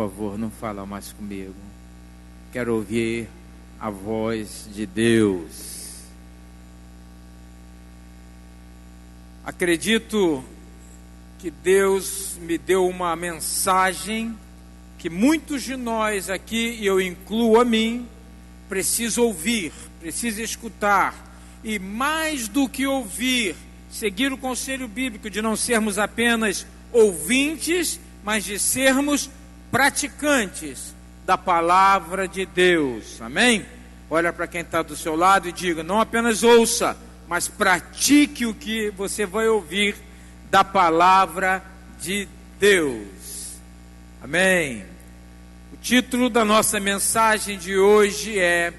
favor, não fala mais comigo. Quero ouvir a voz de Deus. Acredito que Deus me deu uma mensagem que muitos de nós aqui, e eu incluo a mim, precisam ouvir, precisam escutar. E mais do que ouvir, seguir o conselho bíblico de não sermos apenas ouvintes, mas de sermos praticantes da palavra de Deus. Amém? Olha para quem está do seu lado e diga: não apenas ouça, mas pratique o que você vai ouvir da palavra de Deus. Amém? O título da nossa mensagem de hoje é: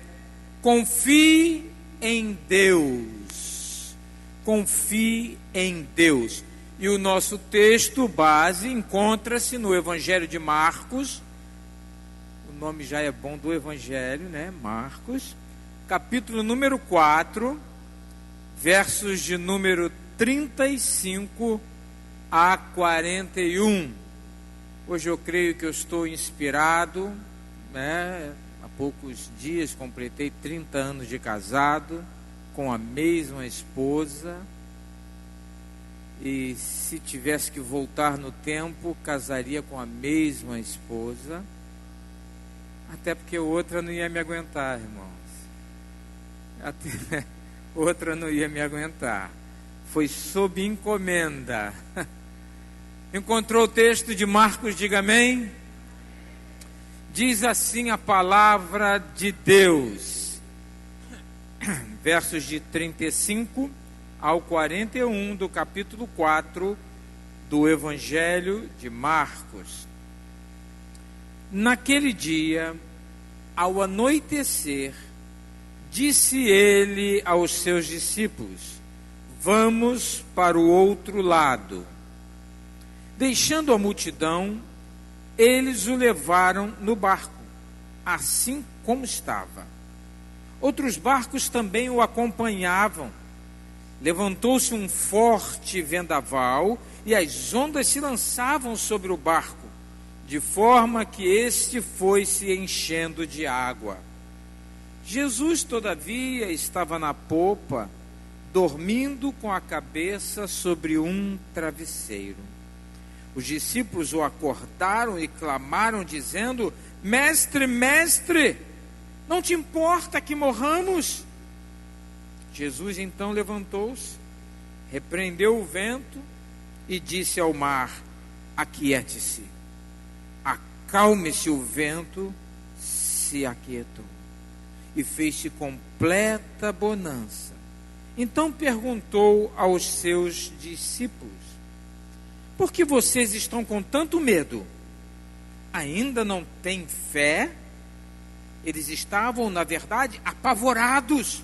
confie em Deus. Confie em Deus. E o nosso texto base encontra-se no Evangelho de Marcos. O nome já é bom do Evangelho, né? Marcos, capítulo número 4, versos de número 35 a 41. Hoje eu creio que eu estou inspirado, né? Há poucos dias completei 30 anos de casado com a mesma esposa. E se tivesse que voltar no tempo, casaria com a mesma esposa. Até porque outra não ia me aguentar, irmãos. Até outra não ia me aguentar. Foi sob encomenda. Encontrou o texto de Marcos? Diga amém. Diz assim a palavra de Deus. Versos de 35 ao 41 do capítulo 4 do Evangelho de Marcos. Naquele dia, ao anoitecer, disse ele aos seus discípulos: vamos para o outro lado. Deixando a multidão, eles o levaram no barco, assim como estava. Outros barcos também o acompanhavam. Levantou-se um forte vendaval e as ondas se lançavam sobre o barco, de forma que este foi se enchendo de água. Jesus, todavia, estava na popa, dormindo com a cabeça sobre um travesseiro. Os discípulos o acordaram e clamaram, dizendo: Mestre, mestre, não te importa que morramos? Jesus então levantou-se, repreendeu o vento e disse ao mar: aquiete-se. Acalme-se, o vento se aquietou e fez-se completa bonança. Então perguntou aos seus discípulos: por que vocês estão com tanto medo? Ainda não têm fé? Eles estavam, na verdade, apavorados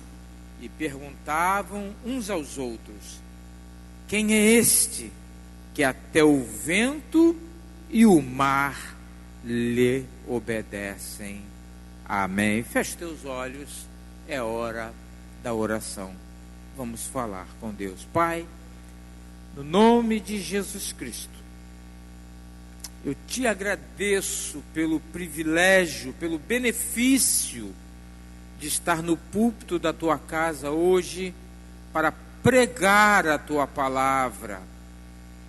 e perguntavam uns aos outros: quem é este que até o vento e o mar lhe obedecem? Amém. Feche teus olhos, é hora da oração. Vamos falar com Deus. Pai, no nome de Jesus Cristo, eu te agradeço pelo privilégio, pelo benefício de estar no púlpito da tua casa hoje para pregar a tua palavra.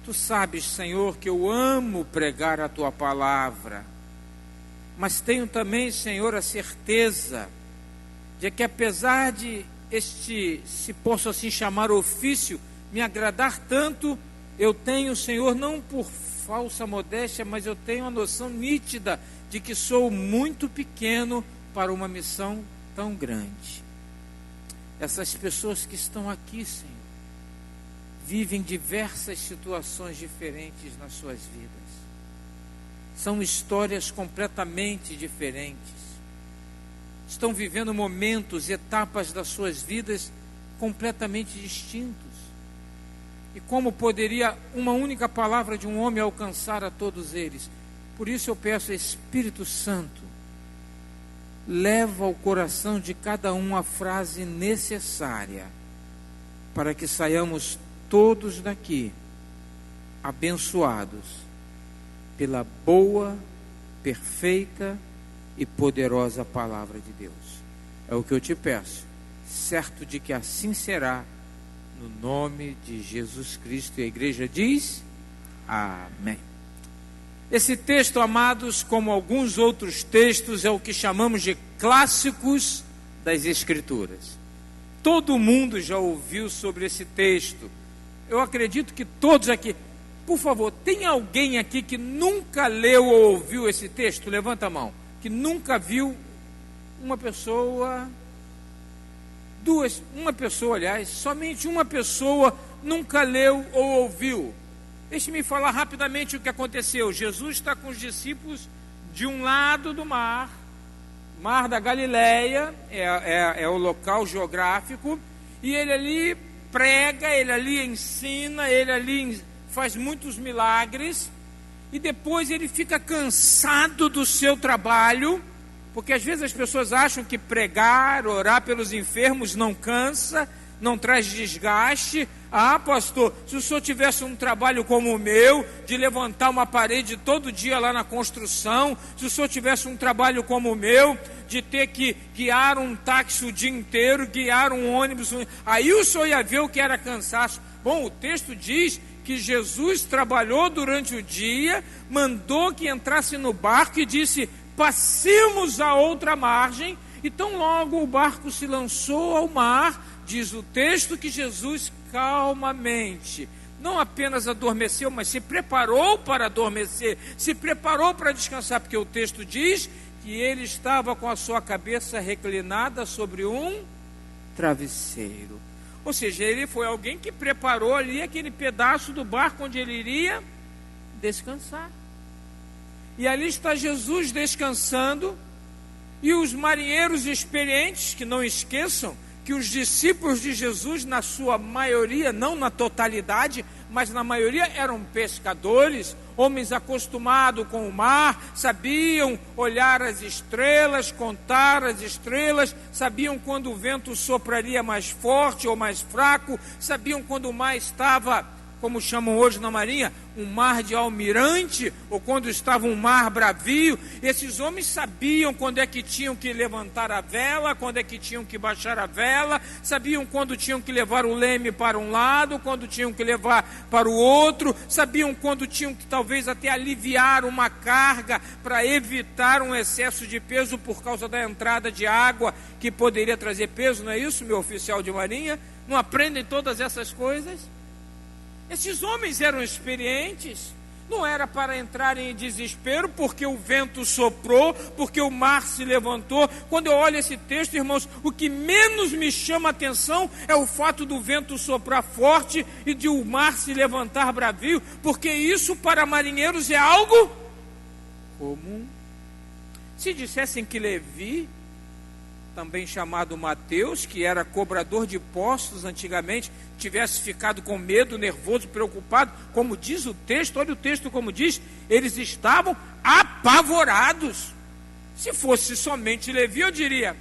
Tu sabes, Senhor, que eu amo pregar a tua palavra, mas tenho também, Senhor, a certeza de que apesar de este, se posso assim chamar, ofício, me agradar tanto, eu tenho, Senhor, não por falsa modéstia, mas eu tenho a noção nítida de que sou muito pequeno para uma missão tão grande. Essas pessoas que estão aqui, Senhor, vivem diversas situações diferentes nas suas vidas. São histórias completamente diferentes. Estão vivendo momentos, etapas das suas vidas completamente distintos. E como poderia uma única palavra de um homem alcançar a todos eles? Por isso eu peço, Espírito Santo, leva ao coração de cada um a frase necessária para que saiamos todos daqui abençoados pela boa perfeita e poderosa palavra de Deus. É o que eu te peço, certo de que assim será, no nome de Jesus Cristo. E a igreja diz: amém. Esse texto, amados, como alguns outros textos, é o que chamamos de clássicos das Escrituras. Todo mundo já ouviu sobre esse texto. Eu acredito que todos aqui. Por favor, tem alguém aqui que nunca leu ou ouviu esse texto? Levanta a mão. Que nunca viu. Uma pessoa, uma pessoa, aliás, somente uma pessoa nunca leu ou ouviu. Deixe-me falar rapidamente o que aconteceu. Jesus está com os discípulos de um lado do mar da Galileia, é o local geográfico, e ele ali prega, ele ali ensina, ele ali faz muitos milagres, e depois ele fica cansado do seu trabalho, porque às vezes as pessoas acham que pregar, orar pelos enfermos não cansa, não traz desgaste. Ah, pastor, se o senhor tivesse um trabalho como o meu, de levantar uma parede todo dia lá na construção, se o senhor tivesse um trabalho como o meu, de ter que guiar um táxi o dia inteiro, guiar um ônibus, aí o senhor ia ver o que era cansaço. Bom, o texto diz que Jesus trabalhou durante o dia, mandou que entrasse no barco e disse: passemos a outra margem. Então logo o barco se lançou ao mar. Diz o texto que Jesus calmamente, não apenas adormeceu, mas se preparou para adormecer, se preparou para descansar, porque o texto diz que ele estava com a sua cabeça reclinada sobre um travesseiro. Ou seja, ele foi alguém que preparou ali aquele pedaço do barco onde ele iria descansar. E ali está Jesus descansando, e os marinheiros experientes, que não esqueçam que os discípulos de Jesus, na sua maioria, não na totalidade, mas na maioria eram pescadores, homens acostumados com o mar, sabiam olhar as estrelas, contar as estrelas, sabiam quando o vento sopraria mais forte ou mais fraco, sabiam quando o mar estava, como chamam hoje na marinha, um mar de almirante, ou quando estava um mar bravio. Esses homens sabiam quando é que tinham que levantar a vela, quando é que tinham que baixar a vela, sabiam quando tinham que levar o leme para um lado, quando tinham que levar para o outro, sabiam quando tinham que talvez até aliviar uma carga para evitar um excesso de peso por causa da entrada de água que poderia trazer peso. Não é isso, meu oficial de marinha? Não aprendem todas essas coisas? Esses homens eram experientes, não era para entrar em desespero, porque o vento soprou, porque o mar se levantou. Quando eu olho esse texto, irmãos, o que menos me chama a atenção é o fato do vento soprar forte e de o mar se levantar bravio, porque isso para marinheiros é algo comum. Se dissessem que Levi, também chamado Mateus, que era cobrador de impostos antigamente, tivesse ficado com medo, nervoso, preocupado, como diz o texto, olha o texto como diz, eles estavam apavorados. Se fosse somente Levi, eu diria,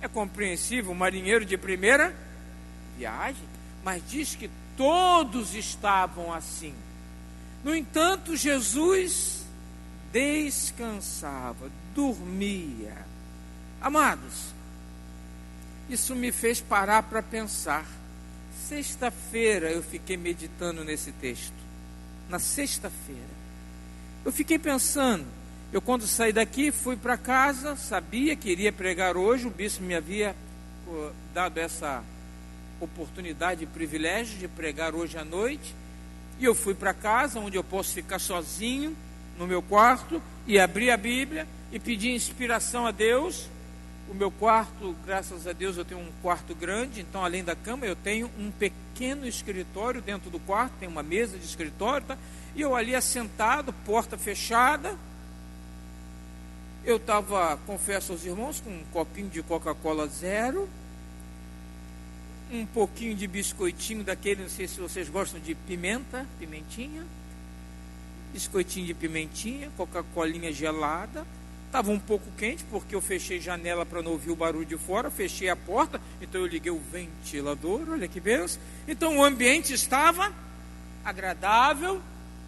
é compreensível, um marinheiro de primeira viagem, mas diz que todos estavam assim. No entanto, Jesus descansava, dormia. Amados, isso me fez parar para pensar. Sexta-feira eu fiquei meditando nesse texto. Na sexta-feira eu fiquei pensando. Eu, quando saí daqui, fui para casa, sabia que iria pregar hoje. O bispo me havia dado essa oportunidade e privilégio de pregar hoje à noite. E eu fui para casa, onde eu posso ficar sozinho no meu quarto, e abri a Bíblia e pedi inspiração a Deus. O meu quarto, graças a Deus, eu tenho um quarto grande, então além da cama eu tenho um pequeno escritório dentro do quarto, tem uma mesa de escritório, tá? E eu ali assentado, porta fechada, eu estava, confesso aos irmãos, com um copinho de Coca-Cola zero, um pouquinho de biscoitinho daquele, não sei se vocês gostam de pimentinha, biscoitinho de pimentinha, Coca-Colinha gelada. Estava um pouco quente, porque eu fechei janela para não ouvir o barulho de fora, fechei a porta, então eu liguei o ventilador, olha que benção. Então o ambiente estava agradável,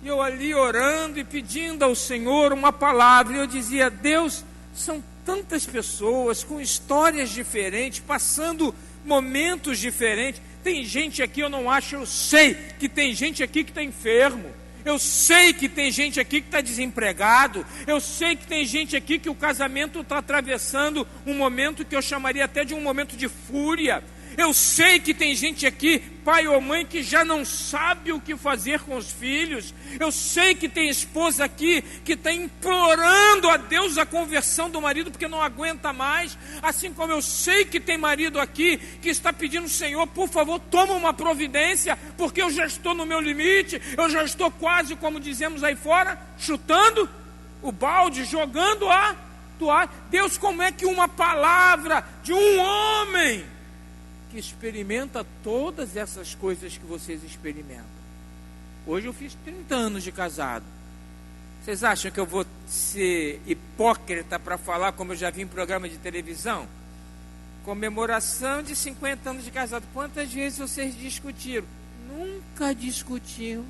E eu ali orando e pedindo ao Senhor uma palavra. E eu dizia: Deus, são tantas pessoas com histórias diferentes, passando momentos diferentes. Tem gente aqui, eu não acho, eu sei que tem gente aqui que está enfermo. Eu sei que tem gente aqui que está desempregado. Eu sei que tem gente aqui que o casamento está atravessando um momento que eu chamaria até de um momento de fúria. Eu sei que tem gente aqui, pai ou mãe, que já não sabe o que fazer com os filhos. Eu sei que tem esposa aqui que está implorando a Deus a conversão do marido porque não aguenta mais. Assim como eu sei que tem marido aqui que está pedindo: Senhor, por favor, toma uma providência, porque eu já estou no meu limite, eu já estou quase, como dizemos aí fora, chutando o balde, jogando a toalha. Deus, como é que uma palavra de um homem que experimenta todas essas coisas que vocês experimentam? Hoje eu fiz 30 anos de casado. Vocês acham que eu vou ser hipócrita para falar como eu já vi em programa de televisão? Comemoração de 50 anos de casado. Quantas vezes vocês discutiram? Nunca discutimos.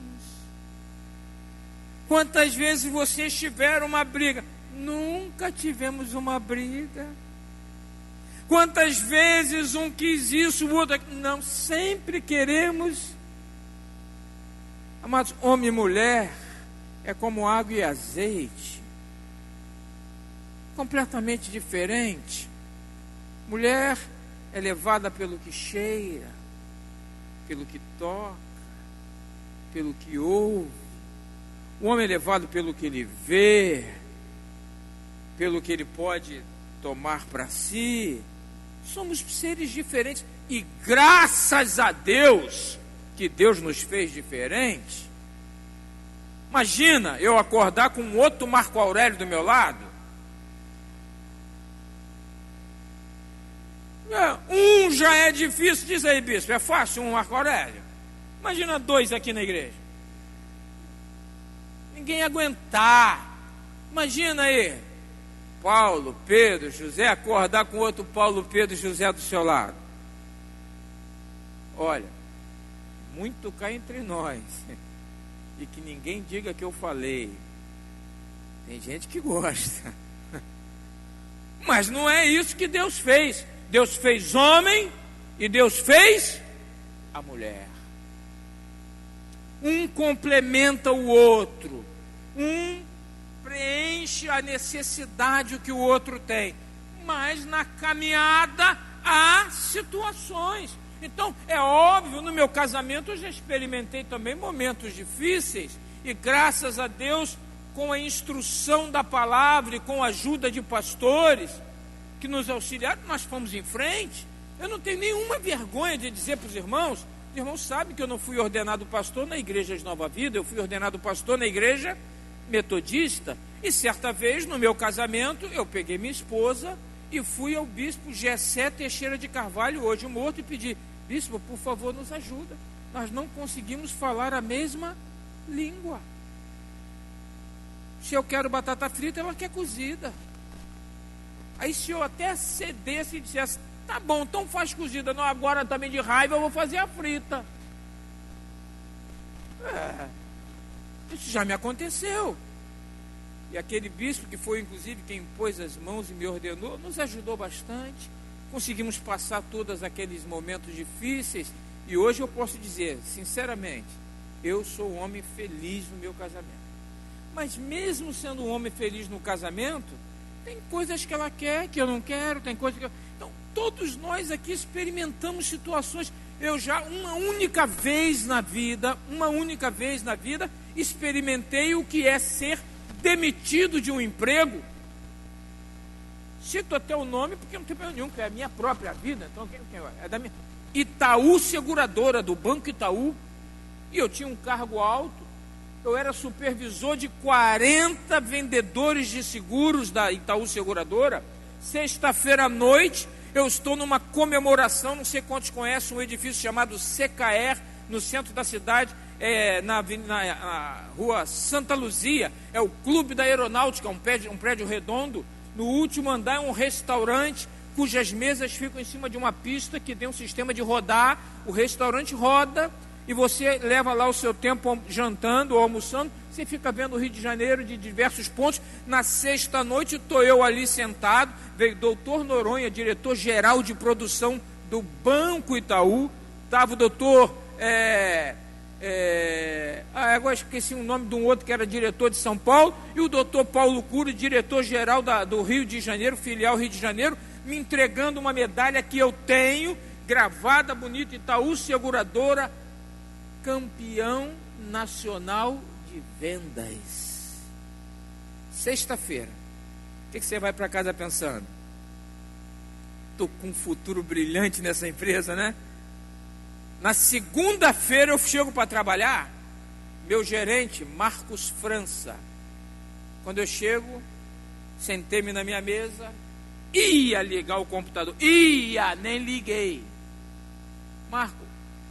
Quantas vezes vocês tiveram uma briga? Nunca tivemos uma briga. Quantas vezes um quis isso, o outro... Não, sempre queremos. Amados, homem e mulher é como água e azeite. Completamente diferente. Mulher é levada pelo que cheira, pelo que toca, pelo que ouve. O homem é levado pelo que ele vê, pelo que ele pode tomar para si. Somos seres diferentes e graças a Deus que Deus nos fez diferentes. Imagina eu acordar com um outro Marco Aurélio do meu lado. Um já é difícil, diz aí, bispo, é fácil um Marco Aurélio. Imagina 2 aqui na igreja. Ninguém ia aguentar. Imagina aí, Paulo, Pedro, José, acordar com outro Paulo, Pedro e José do seu lado. Olha, muito cá entre nós. E que ninguém diga que eu falei. Tem gente que gosta. Mas não é isso que Deus fez. Deus fez homem e Deus fez a mulher. Um complementa o outro. Um preenche a necessidade que o outro tem. Mas na caminhada há situações. Então, é óbvio, no meu casamento eu já experimentei também momentos difíceis. E graças a Deus, com a instrução da palavra e com a ajuda de pastores que nos auxiliaram, nós fomos em frente. Eu não tenho nenhuma vergonha de dizer para os irmãos sabem que eu não fui ordenado pastor na igreja de Nova Vida, eu fui ordenado pastor na igreja metodista. E certa vez, no meu casamento, eu peguei minha esposa e fui ao bispo Gessé Teixeira de Carvalho, hoje morto, e pedi: bispo, por favor, nos ajuda. Nós não conseguimos falar a mesma língua. Se eu quero batata frita, ela quer cozida. Aí se eu até cedesse e dissesse: tá bom, então faz cozida. Não, agora também de raiva eu vou fazer a frita. Isso já me aconteceu. E aquele bispo, que foi inclusive quem pôs as mãos e me ordenou, nos ajudou bastante. Conseguimos passar todos aqueles momentos difíceis. E hoje eu posso dizer, sinceramente, eu sou um homem feliz no meu casamento. Mas mesmo sendo um homem feliz no casamento, tem coisas que ela quer, que eu não quero, tem coisas que eu... Então, todos nós aqui experimentamos situações. Eu já, uma única vez na vida, experimentei o que é ser demitido de um emprego. Cito até o nome porque não tem problema nenhum, que é a minha própria vida. Então, é da minha Itaú Seguradora, do Banco Itaú. E eu tinha um cargo alto. Eu era supervisor de 40 vendedores de seguros da Itaú Seguradora. Sexta-feira à noite, eu estou numa comemoração, não sei quantos conhecem um edifício chamado CKR, no centro da cidade, na rua Santa Luzia. É o Clube da Aeronáutica, um prédio redondo. No último andar é um restaurante, cujas mesas ficam em cima de uma pista que tem um sistema de rodar. O restaurante roda e você leva lá o seu tempo jantando ou almoçando, você fica vendo o Rio de Janeiro de diversos pontos. Na sexta-noite estou eu ali sentado, veio o doutor Noronha, diretor-geral de produção do Banco Itaú, estava o doutor, agora esqueci o nome de um outro que era diretor de São Paulo, e o doutor Paulo Cury, diretor-geral do Rio de Janeiro, filial Rio de Janeiro, me entregando uma medalha que eu tenho, gravada, bonita, Itaú Seguradora, campeão nacional de vendas. Sexta-feira. O que você vai para casa pensando? Estou com um futuro brilhante nessa empresa, né? Na segunda-feira eu chego para trabalhar, meu gerente, Marcos França. Quando eu chego, sentei-me na minha mesa, ia ligar o computador, nem liguei. Marco,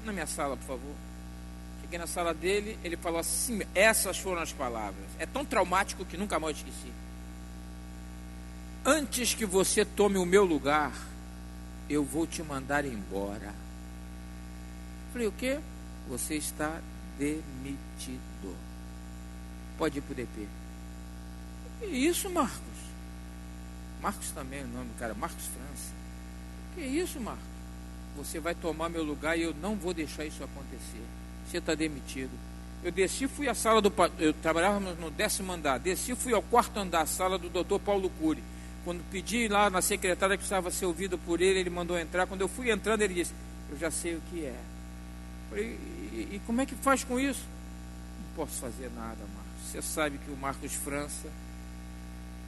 na minha sala, por favor. Cheguei na sala dele, ele falou assim, essas foram as palavras. É tão traumático que nunca mais esqueci. Antes que você tome o meu lugar, eu vou te mandar embora. Falei, o quê? Você está demitido. Pode ir para o DP. Que isso, Marcos? Marcos também é o nome do cara, Marcos França. Que isso, Marcos? Você vai tomar meu lugar e eu não vou deixar isso acontecer. Você está demitido. Eu desci, fui à sala do... Eu trabalhava no 10º andar. Desci, fui ao 4º andar, a sala do doutor Paulo Cury. Quando pedi lá na secretária que precisava ser ouvido por ele, ele mandou entrar. Quando eu fui entrando, ele disse, eu já sei o que é. Falei, e como é que faz com isso? Não posso fazer nada, Marcos. Você sabe que o Marcos França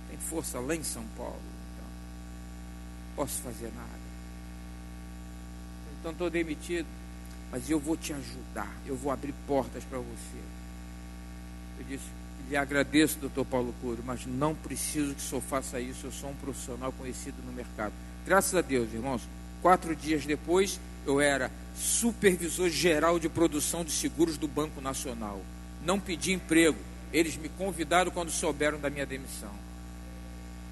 tem força lá em São Paulo. Então, não posso fazer nada. Então estou demitido, mas eu vou te ajudar. Eu vou abrir portas para você. Eu disse, lhe agradeço, doutor Paulo Cury, mas não preciso que o senhor faça isso. Eu sou um profissional conhecido no mercado. Graças a Deus, irmãos, 4 dias depois, eu era supervisor geral de produção de seguros do Banco Nacional. Não pedi emprego. Eles me convidaram quando souberam da minha demissão.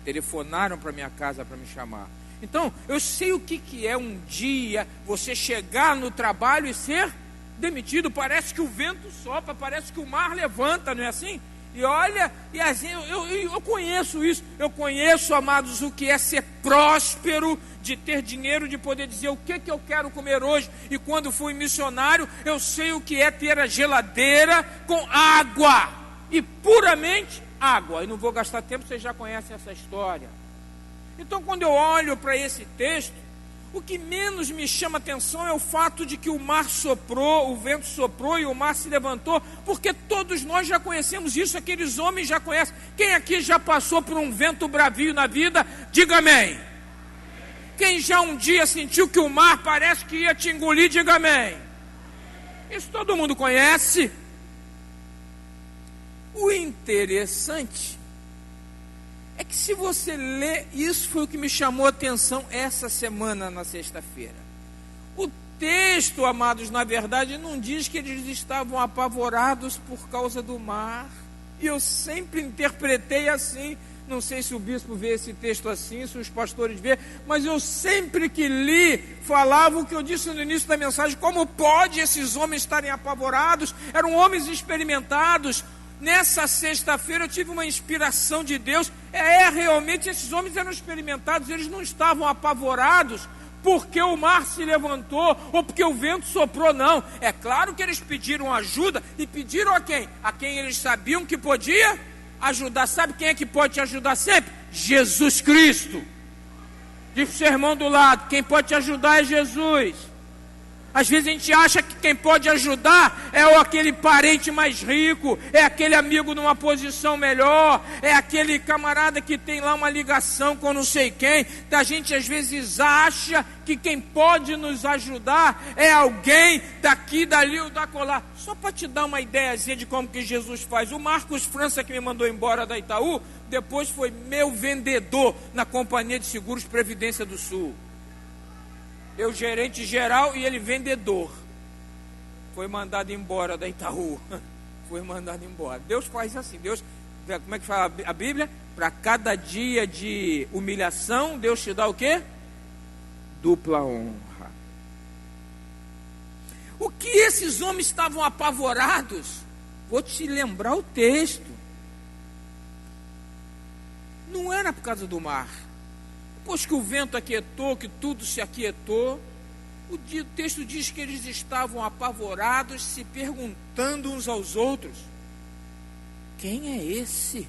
Telefonaram para minha casa para me chamar. Então, eu sei o que é um dia você chegar no trabalho e ser demitido. Parece que o vento sopra, parece que o mar levanta, não é assim? E olha, e assim, eu conheço isso. Eu conheço, amados, o que é ser próspero, de ter dinheiro, de poder dizer o que eu quero comer hoje. E quando fui missionário, eu sei o que é ter a geladeira com água, e puramente água. E não vou gastar tempo, vocês já conhecem essa história. Então, quando eu olho para esse texto, o que menos me chama atenção é o fato de que o mar soprou, o vento soprou e o mar se levantou, porque todos nós já conhecemos isso, aqueles homens já conhecem. Quem aqui já passou por um vento bravio na vida, diga amém. Quem já um dia sentiu que o mar parece que ia te engolir, diga amém. Isso todo mundo conhece. O interessante é que se você lê, isso foi o que me chamou a atenção essa semana, na sexta-feira. O texto, amados, na verdade, não diz que eles estavam apavorados por causa do mar. E eu sempre interpretei assim. Não sei se o bispo vê esse texto assim, se os pastores vê, mas eu sempre que li, falava o que eu disse no início da mensagem: como pode esses homens estarem apavorados? Eram homens experimentados. Nessa sexta-feira eu tive uma inspiração de Deus. Realmente esses homens eram experimentados, eles não estavam apavorados porque o mar se levantou ou porque o vento soprou, não. É claro que eles pediram ajuda, e pediram a quem? A quem eles sabiam que podia ajudar. Sabe quem é que pode te ajudar sempre? Jesus Cristo. Diz para o seu irmão do lado: quem pode te ajudar é Jesus. Às vezes a gente acha que quem pode ajudar é aquele parente mais rico, é aquele amigo numa posição melhor, é aquele camarada que tem lá uma ligação com não sei quem. A gente às vezes acha que quem pode nos ajudar é alguém daqui, dali ou da colar. Só para te dar uma ideiazinha de como que Jesus faz. O Marcos França, que me mandou embora da Itaú, depois foi meu vendedor na Companhia de Seguros Previdência do Sul. Eu gerente geral e ele vendedor. Foi mandado embora da Itaú. Foi mandado embora. Deus faz assim. Deus, como é que fala a Bíblia? Para cada dia de humilhação, Deus te dá o quê? Dupla honra. O que esses homens estavam apavorados? Vou te lembrar o texto. Não era por causa do mar. Depois que o vento aquietou, que tudo se aquietou, o texto diz que eles estavam apavorados, se perguntando uns aos outros: quem é esse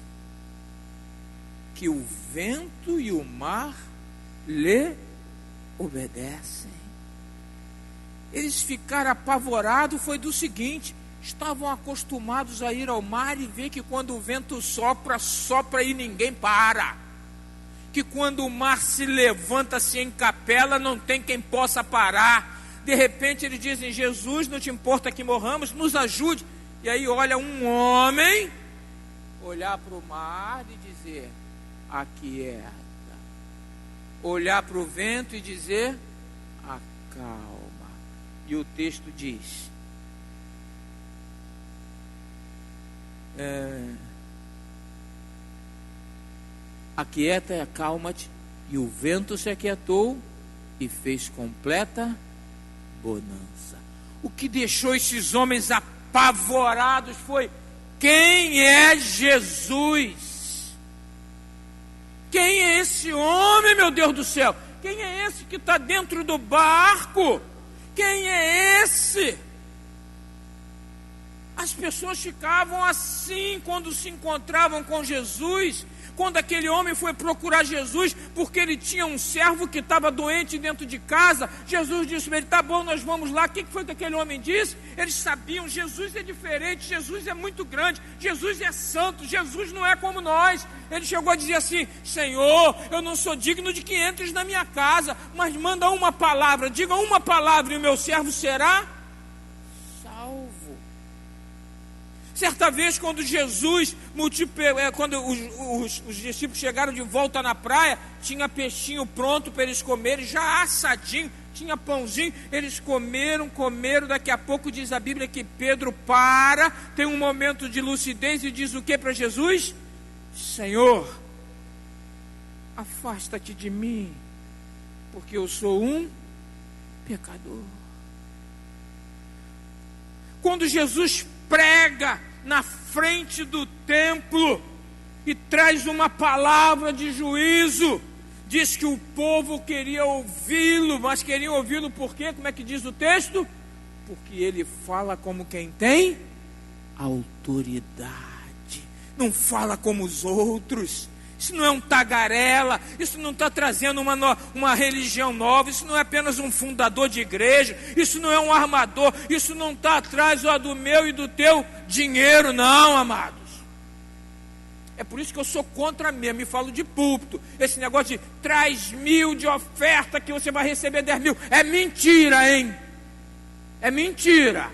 que o vento e o mar lhe obedecem? Eles ficaram apavorados, foi do seguinte: estavam acostumados a ir ao mar e ver que quando o vento sopra, sopra e ninguém para. Que quando o mar se levanta, se encapela, não tem quem possa parar. De repente eles dizem: Jesus, não te importa que morramos, nos ajude. E aí olha um homem, olhar para o mar e dizer: aquieta. Olhar para o vento e dizer: acalma. E o texto diz: aquieta e acalma-te. E o vento se aquietou e fez completa bonança. O que deixou esses homens apavorados foi: quem é Jesus? Quem é esse homem, meu Deus do céu? Quem é esse que está dentro do barco? Quem é esse? As pessoas ficavam assim quando se encontravam com Jesus. Quando aquele homem foi procurar Jesus, porque ele tinha um servo que estava doente dentro de casa, Jesus disse para ele: tá bom, nós vamos lá. O que foi que aquele homem disse? Eles sabiam: Jesus é diferente, Jesus é muito grande, Jesus é santo, Jesus não é como nós. Ele chegou a dizer assim: Senhor, eu não sou digno de que entres na minha casa, mas manda uma palavra, diga uma palavra e o meu servo será salvo. Certa vez, quando Jesus quando os discípulos chegaram de volta na praia, tinha peixinho pronto para eles comerem, já assadinho, tinha pãozinho, eles comeram, daqui a pouco diz a Bíblia que Pedro tem um momento de lucidez e diz o que para Jesus? Senhor, afasta-te de mim, porque eu sou um pecador. Quando Jesus prega na frente do templo e traz uma palavra de juízo, diz que o povo queria ouvi-lo, mas queria ouvi-lo por quê? Como é que diz o texto? Porque ele fala como quem tem autoridade, não fala como os outros. Isso não é um tagarela, isso não está trazendo uma religião nova, isso não é apenas um fundador de igreja, isso não é um armador, isso não está atrás do meu e do teu dinheiro, não, amados. É por isso que eu sou contra mesmo, me falo de púlpito, esse negócio de traz 1.000 de oferta que você vai receber 10.000, é mentira, hein? É mentira.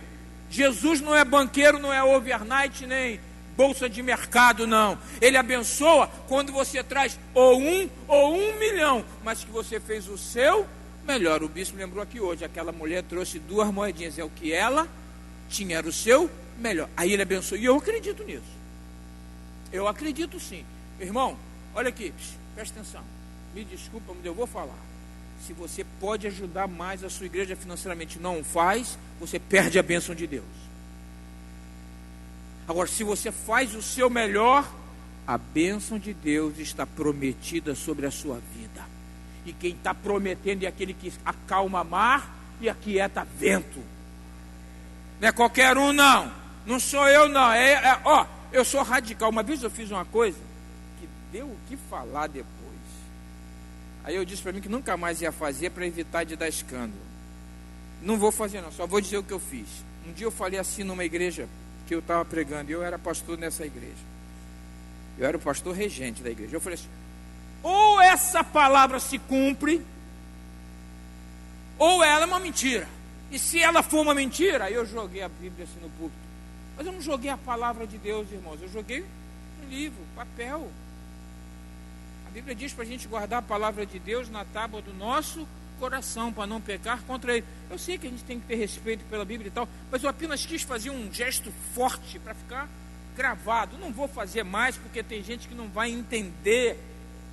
Jesus não é banqueiro, não é overnight, nem bolsa de mercado, não. Ele abençoa quando você traz ou 1 milhão, mas que você fez o seu melhor. O bispo lembrou aqui hoje, aquela mulher trouxe 2 moedinhas, é o que ela tinha, era o seu melhor. Aí ele abençoou, e eu acredito nisso. Eu acredito sim. Irmão, olha aqui, presta atenção. Me desculpa, mas eu vou falar. Se você pode ajudar mais a sua igreja financeiramente, não faz, você perde a bênção de Deus. Agora, se você faz o seu melhor, a bênção de Deus está prometida sobre a sua vida. E quem está prometendo é aquele que acalma mar e aquieta vento. Não é qualquer um, não. Não sou eu, não. Eu sou radical. Uma vez eu fiz uma coisa que deu o que falar depois. Aí eu disse para mim que nunca mais ia fazer para evitar de dar escândalo. Não vou fazer não, só vou dizer o que eu fiz. Um dia eu falei assim numa igreja que eu estava pregando, eu era pastor nessa igreja. Eu era o pastor regente da igreja. Eu falei assim: ou essa palavra se cumpre, ou ela é uma mentira. E se ela for uma mentira, aí eu joguei a Bíblia assim no púlpito. Mas eu não joguei a palavra de Deus, irmãos. Eu joguei um livro, papel. A Bíblia diz para a gente guardar a palavra de Deus na tábua do nosso coração, para não pecar contra ele. Eu sei que a gente tem que ter respeito pela Bíblia e tal, mas eu apenas quis fazer um gesto forte para ficar gravado. Não vou fazer mais, porque tem gente que não vai entender.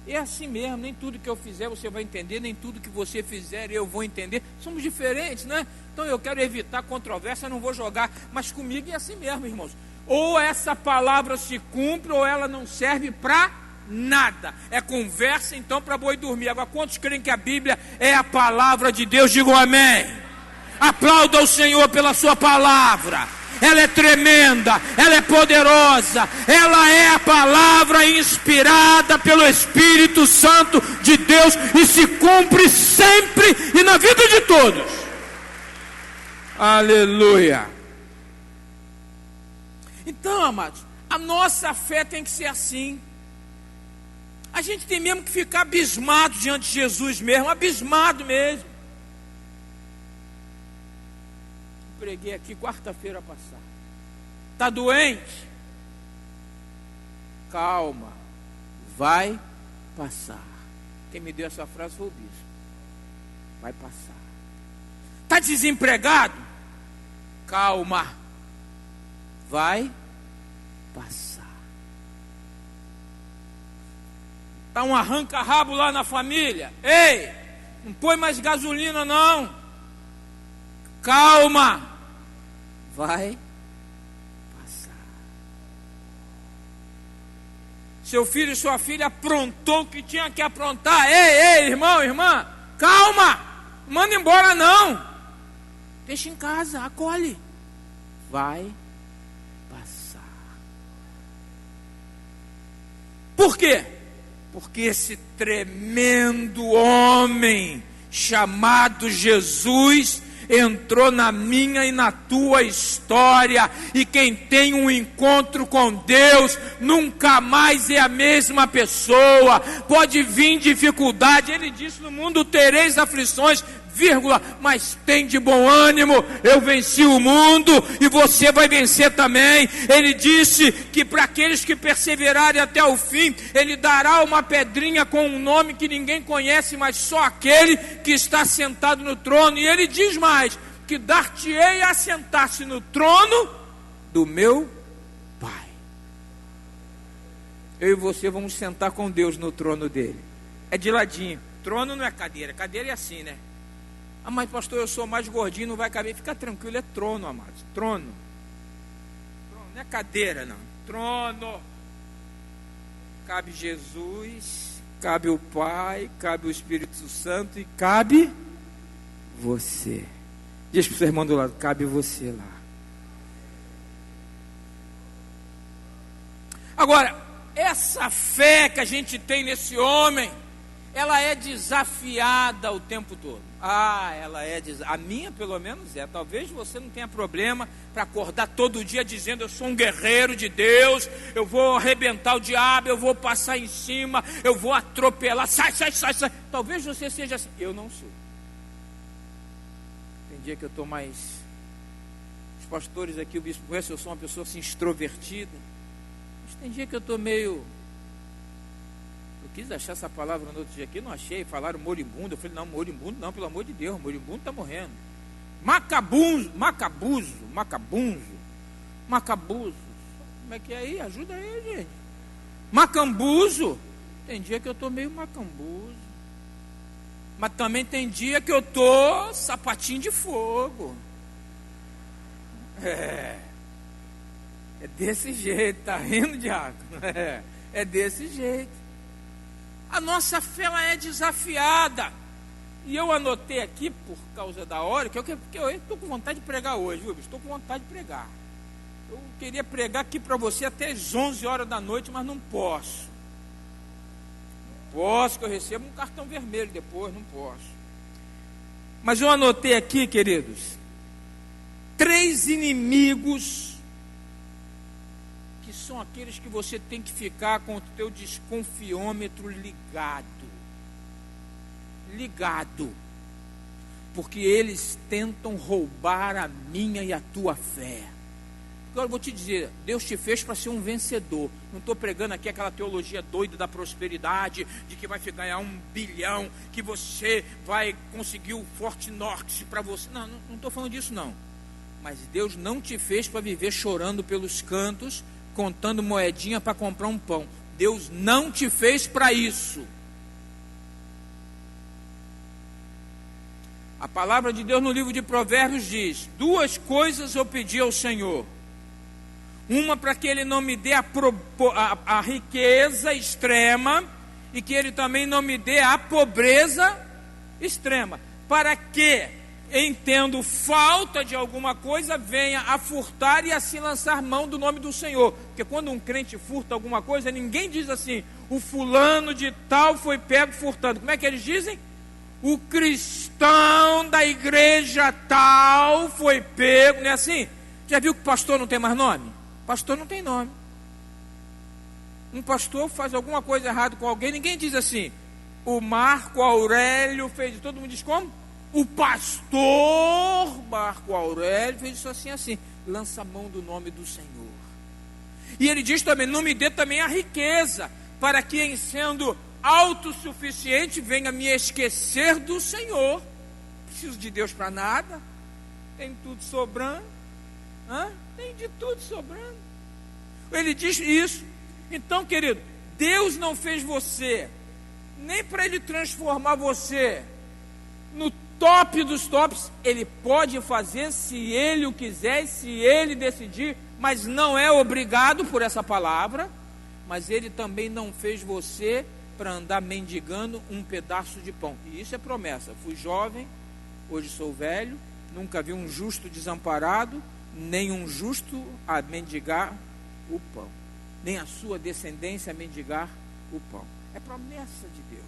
É assim mesmo, nem tudo que eu fizer você vai entender, nem tudo que você fizer eu vou entender. Somos diferentes, né? Então eu quero evitar controvérsia, não vou jogar. Mas comigo é assim mesmo, irmãos. Ou essa palavra se cumpre, ou ela não serve para nada. É conversa então para boi dormir. Agora, quantos creem que a Bíblia é a palavra de Deus? Digam amém. Aplauda o Senhor pela sua palavra. Ela é tremenda, ela é poderosa, ela é a palavra inspirada pelo Espírito Santo de Deus e se cumpre sempre e na vida de todos. Aleluia. Então, amados, a nossa fé tem que ser assim. A gente tem mesmo que ficar abismado diante de Jesus mesmo, abismado mesmo. Preguei aqui quarta-feira passada. Está doente? Calma, vai passar. Quem me deu essa frase foi o bispo. Vai passar. Está desempregado? Calma, vai passar. Está um arranca-rabo lá na família? Ei, não põe mais gasolina não. Calma, vai passar. Seu filho e sua filha aprontou o que tinha que aprontar. Ei, irmão, irmã, calma, não manda embora não. Deixa em casa, acolhe. Vai passar. Por quê? Porque esse tremendo homem chamado Jesus entrou na minha e na tua história, e quem tem um encontro com Deus nunca mais é a mesma pessoa. Pode vir dificuldade, ele disse: no mundo tereis aflições, vírgula, mas tem de bom ânimo, eu venci o mundo e você vai vencer também. Ele disse que para aqueles que perseverarem até o fim, ele dará uma pedrinha com um nome que ninguém conhece, mas só aquele que está sentado no trono. E ele diz mais, que dar-te-ei a sentar-se no trono do meu Pai. Eu e você vamos sentar com Deus no trono dele. É de ladinho. Trono não é cadeira, cadeira é assim, né? Ah, mas pastor, eu sou mais gordinho, não vai caber. Fica tranquilo, é trono, amados. Trono. Não é cadeira, não. Trono. Cabe Jesus, cabe o Pai, cabe o Espírito Santo e cabe você. Diz para o seu irmão do lado, cabe você lá. Agora, essa fé que a gente tem nesse homem, ela é desafiada o tempo todo. Ela é a minha pelo menos é. Talvez você não tenha problema para acordar todo dia dizendo: eu sou um guerreiro de Deus, eu vou arrebentar o diabo, eu vou passar em cima, eu vou atropelar, sai. Talvez você seja assim. Eu não sou. Tem dia que eu estou mais... Os pastores aqui, o bispo conhece, eu sou uma pessoa assim extrovertida. Mas tem dia que eu estou meio... Quis achar essa palavra no outro dia aqui, não achei. Falaram moribundo, eu falei: não, moribundo não, pelo amor de Deus, moribundo está morrendo. Macabuzo. Como é que é aí? Ajuda aí, gente. Macambuzo. Tem dia que eu estou meio macambuzo, mas também tem dia que eu estou sapatinho de fogo. É desse jeito, tá rindo, diácono? É desse jeito. A nossa fé, ela é desafiada. E eu anotei aqui, por causa da hora, porque eu estou com vontade de pregar hoje, viu? Estou com vontade de pregar. Eu queria pregar aqui para você até as 11 horas da noite, mas não posso. Não posso, que eu recebo um cartão vermelho depois, não posso. Mas eu anotei aqui, queridos, 3 inimigos que são aqueles que você tem que ficar com o teu desconfiômetro ligado, porque eles tentam roubar a minha e a tua fé. Agora eu vou te dizer, Deus te fez para ser um vencedor. Não estou pregando aqui aquela teologia doida da prosperidade, de que vai ganhar 1 bilhão, que você vai conseguir o Fort Knox para você. Não estou falando disso não. Mas Deus não te fez para viver chorando pelos cantos, contando moedinha para comprar um pão. Deus não te fez para isso. A palavra de Deus no livro de Provérbios diz: duas coisas eu pedi ao Senhor. Uma, para que Ele não me dê a riqueza extrema, e que Ele também não me dê a pobreza extrema, para que, em tendo falta de alguma coisa, venha a furtar e a se lançar mão do nome do Senhor. Porque quando um crente furta alguma coisa, ninguém diz assim: o fulano de tal foi pego furtando. Como é que eles dizem? O cristão da igreja tal foi pego. Não é assim? Já viu que pastor não tem mais nome? Pastor não tem nome. Um pastor faz alguma coisa errada com alguém, ninguém diz assim: o Marco Aurélio fez. Todo mundo diz como? O pastor Marco Aurélio fez isso assim, assim. Lança a mão do nome do Senhor. E ele diz também: não me dê também a riqueza, para que, em sendo autossuficiente, venha me esquecer do Senhor. Não preciso de Deus para nada, tem tudo sobrando. Tem de tudo sobrando. Ele diz isso. Então, querido, Deus não fez você nem para Ele transformar você no top dos tops. Ele pode fazer se Ele o quiser, se Ele decidir, mas não é obrigado por essa palavra. Mas Ele também não fez você para andar mendigando um pedaço de pão. E isso é promessa. Fui jovem, hoje sou velho, nunca vi um justo desamparado, nem um justo a mendigar o pão, nem a sua descendência a mendigar o pão. É promessa de Deus.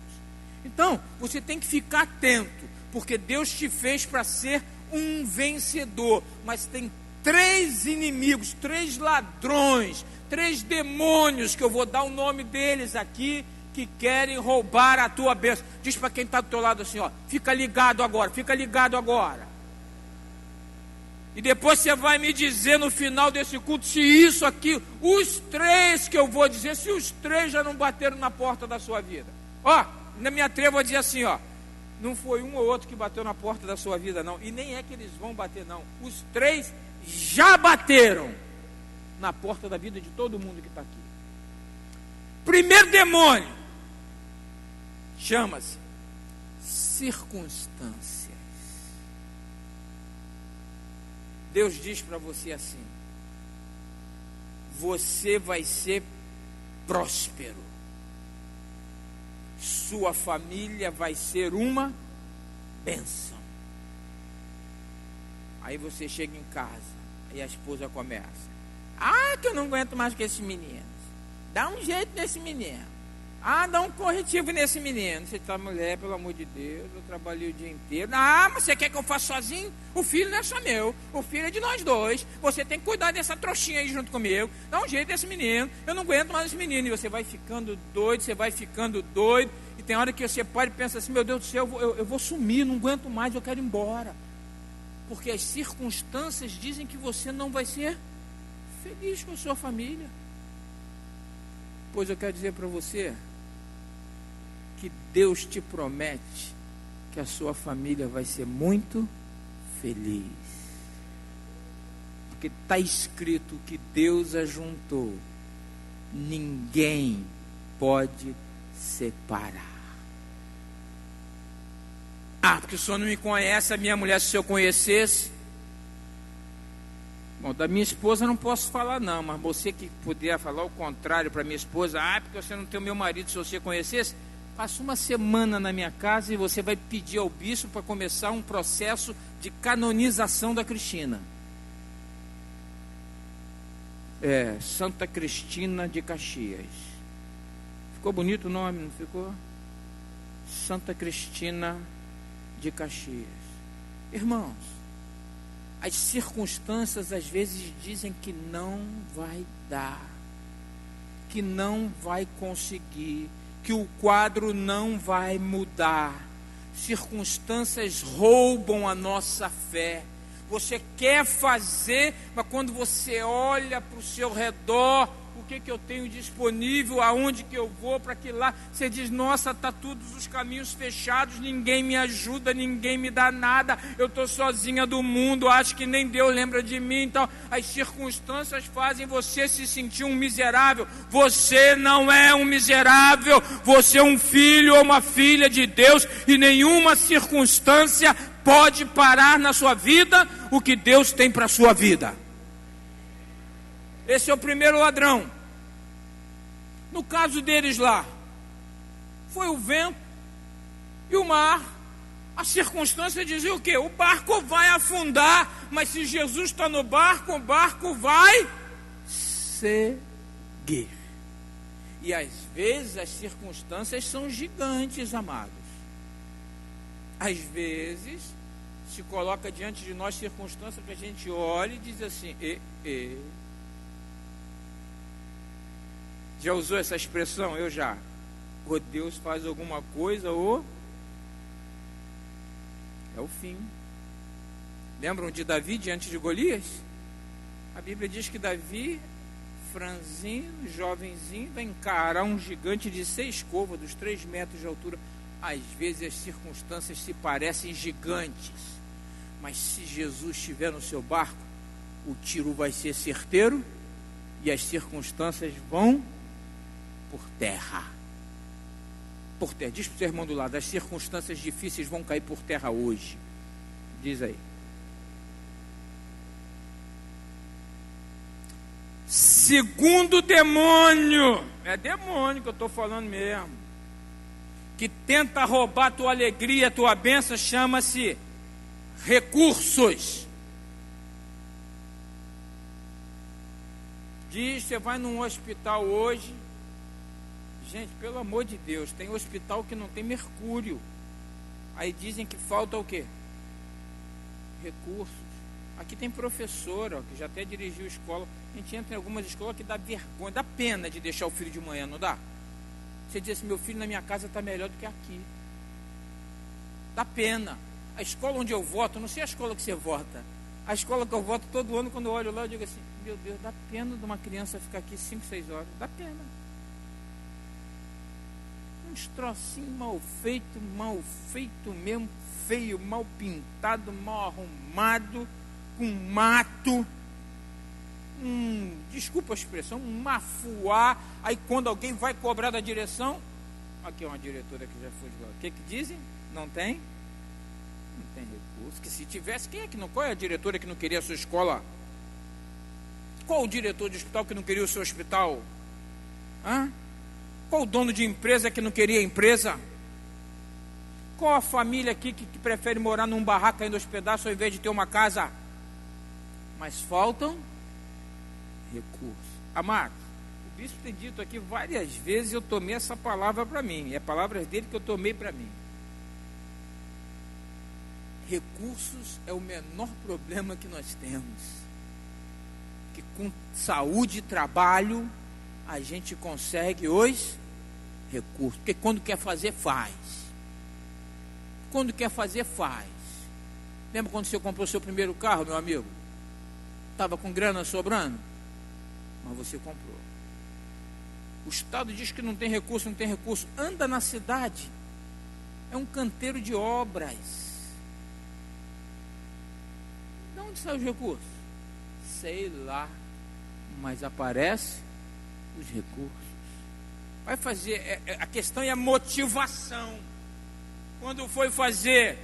Então, você tem que ficar atento, porque Deus te fez para ser um vencedor. Mas tem 3 inimigos, 3 ladrões, 3 demônios, que eu vou dar o nome deles aqui, que querem roubar a tua bênção. Diz para quem está do teu lado assim, ó: fica ligado agora, fica ligado agora. E depois você vai me dizer no final desse culto se isso aqui, os 3 que eu vou dizer, se os 3 já não bateram na porta da sua vida. Ó, na minha trevo a dizer assim, ó: não foi um ou outro que bateu na porta da sua vida, não. E nem é que eles vão bater, não. Os 3 já bateram na porta da vida de todo mundo que está aqui. Primeiro demônio chama-se circunstâncias. Deus diz para você assim: você vai ser próspero, sua família vai ser uma bênção. Aí você chega em casa e a esposa começa: que eu não aguento mais com esses meninos, dá um jeito nesse menino, dá um corretivo nesse menino. Você está: mulher, pelo amor de Deus, eu trabalhei o dia inteiro. Mas você quer que eu faça sozinho? O filho não é só meu, o filho é de nós dois. Você tem que cuidar dessa trouxinha aí junto comigo. Dá um jeito nesse menino, eu não aguento mais esse menino. E você vai ficando doido, você vai ficando doido. E tem hora que você para e pensa assim: meu Deus do céu, eu vou sumir, não aguento mais, eu quero ir embora. Porque as circunstâncias dizem que você não vai ser feliz com a sua família. Pois eu quero dizer para você que Deus te promete que a sua família vai ser muito feliz. Porque está escrito que Deus ajuntou, ninguém pode separar. Porque o senhor não me conhece, a minha mulher, se eu conhecesse. Bom, da minha esposa não posso falar não, mas você que puder falar o contrário para minha esposa: porque você não tem o meu marido, se você conhecesse. Passa uma semana na minha casa e você vai pedir ao bispo para começar um processo de canonização da Cristina. Santa Cristina de Caxias. Ficou bonito o nome, não ficou? Santa Cristina de Caxias. Irmãos, as circunstâncias às vezes dizem que não vai dar, que não vai conseguir, que o quadro não vai mudar. Circunstâncias roubam a nossa fé. Você quer fazer, mas quando você olha para o seu redor, o o que eu tenho disponível, aonde que eu vou, para que lá você diz, nossa, está todos os caminhos fechados, ninguém me ajuda, ninguém me dá nada, eu estou sozinha do mundo, acho que nem Deus lembra de mim. Então as circunstâncias fazem você se sentir um miserável. Você não é um miserável, você é um filho ou uma filha de Deus, e nenhuma circunstância pode parar na sua vida o que Deus tem para a sua vida. Esse é o primeiro ladrão. No caso deles lá, foi o vento e o mar. A circunstância dizia o quê? O barco vai afundar, mas se Jesus está no barco, o barco vai seguir. E às vezes as circunstâncias são gigantes, amados. Às vezes se coloca diante de nós circunstâncias que a gente olha e diz assim, Já usou essa expressão? Eu já. Ou Deus faz alguma coisa, ou é o fim. Lembram de Davi diante de Golias? A Bíblia diz que Davi, franzino, jovenzinho, vai encarar um gigante de 6 côvados, 3 metros de altura. Às vezes as circunstâncias se parecem gigantes, mas se Jesus estiver no seu barco, o tiro vai ser certeiro e as circunstâncias vão por terra. Por terra. Diz para o seu irmão do lado, as circunstâncias difíceis vão cair por terra hoje. Diz aí. Segundo demônio, é demônio que eu estou falando mesmo, que tenta roubar a tua alegria, a tua bênção, chama-se recursos. Diz, você vai num hospital hoje, gente, pelo amor de Deus, tem hospital que não tem mercúrio, aí dizem que falta o quê? Recursos. Aqui tem professora, ó, que já até dirigiu escola. A gente entra em algumas escolas que dá vergonha, dá pena de deixar o filho de manhã, não dá? Você diz assim, meu filho na minha casa está melhor do que aqui. Dá pena. A escola onde eu voto, não sei a escola que você vota, a escola que eu voto todo ano, quando eu olho lá, eu digo assim, meu Deus, dá pena de uma criança ficar aqui 5, 6 horas. Dá pena. Uns trocinhos mal feito mesmo, feio, mal pintado, mal arrumado, com mato, desculpa a expressão, um mafuá. Aí quando alguém vai cobrar da direção, aqui é uma diretora que já foi de lá, o que dizem? Não tem? Não tem recurso. Que se tivesse, qual é a diretora que não queria a sua escola? Qual o diretor de hospital que não queria o seu hospital? Qual o dono de empresa que não queria a empresa? Qual a família aqui que prefere morar num barraco caindo aos pedaços ao invés de ter uma casa? Mas faltam recursos. Amados, o bispo tem dito aqui várias vezes, eu tomei essa palavra para mim, é palavras dele que eu tomei para mim. Recursos é o menor problema que nós temos. Que com saúde e trabalho a gente consegue os recursos. Porque quando quer fazer, faz. Quando quer fazer, faz. Lembra quando você comprou seu primeiro carro, meu amigo? Estava com grana sobrando? Mas você comprou. O Estado diz que não tem recurso, não tem recurso. Anda na cidade. É um canteiro de obras. De onde saem os recursos? Sei lá. Mas aparece os recursos. Vai fazer. A questão é a motivação. Quando foi fazer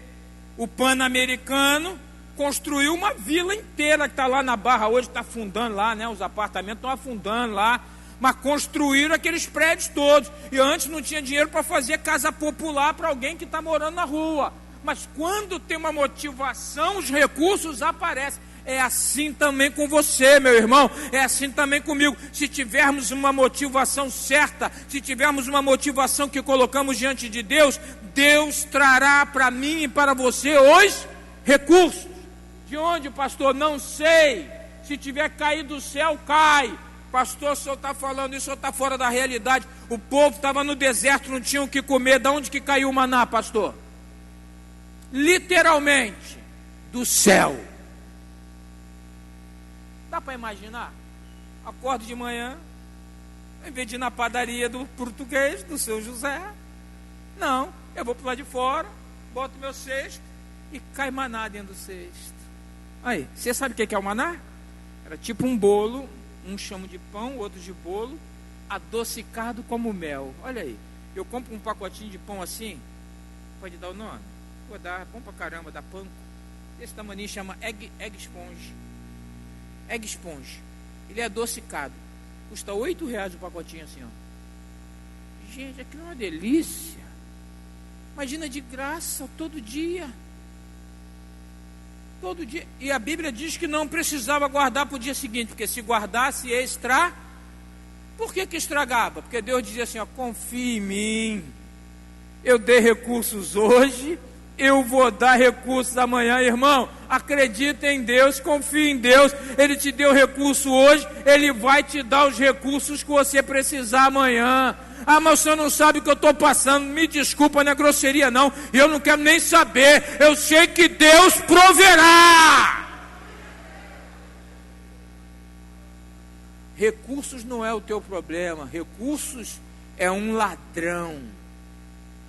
o Pan-Americano, construiu uma vila inteira que está lá na Barra, hoje está afundando lá, né? Os apartamentos estão afundando lá, mas construíram aqueles prédios todos, e antes não tinha dinheiro para fazer casa popular para alguém que está morando na rua, mas quando tem uma motivação, os recursos aparecem. É assim também com você, meu irmão, é assim também comigo. Se tivermos uma motivação certa, se tivermos uma motivação que colocamos diante de Deus, Deus trará para mim e para você os recursos. De onde, pastor? Não sei. Se tiver caído do céu, cai. Pastor, o senhor está falando isso, o senhor está fora da realidade. O povo estava no deserto, não tinha o que comer. Da onde que caiu o maná, pastor? Literalmente, do céu. Dá para imaginar? Acordo de manhã, Em vez de ir na padaria do português, do seu José. Não, eu vou para lá de fora, boto meu cesto e cai maná dentro do cesto. Aí, você sabe o que é o maná? Era tipo um bolo, um chama de pão, outro de bolo, adocicado como mel. Olha aí, eu compro um pacotinho de pão assim, pode dar o nome? Vou dar, bom pra caramba, da Panko. Esse tamanho chama egg sponge. Egg sponge. Ele é adocicado. Custa R$8 o pacotinho assim, ó. Gente, aquilo é uma delícia. Imagina de graça, todo dia. Todo dia. E a Bíblia diz que não precisava guardar para o dia seguinte, porque se guardasse ia estragar. Por que estragava? Porque Deus dizia assim, ó, confie em mim. Eu dei recursos hoje, eu vou dar recursos amanhã, irmão. Acredita em Deus, confia em Deus. Ele te deu recurso hoje, Ele vai te dar os recursos que você precisar amanhã. Ah, mas o senhor não sabe o que eu estou passando. Me desculpa, não é grosseria não. Eu não quero nem saber. Eu sei que Deus proverá. Recursos não é o teu problema. Recursos é um ladrão.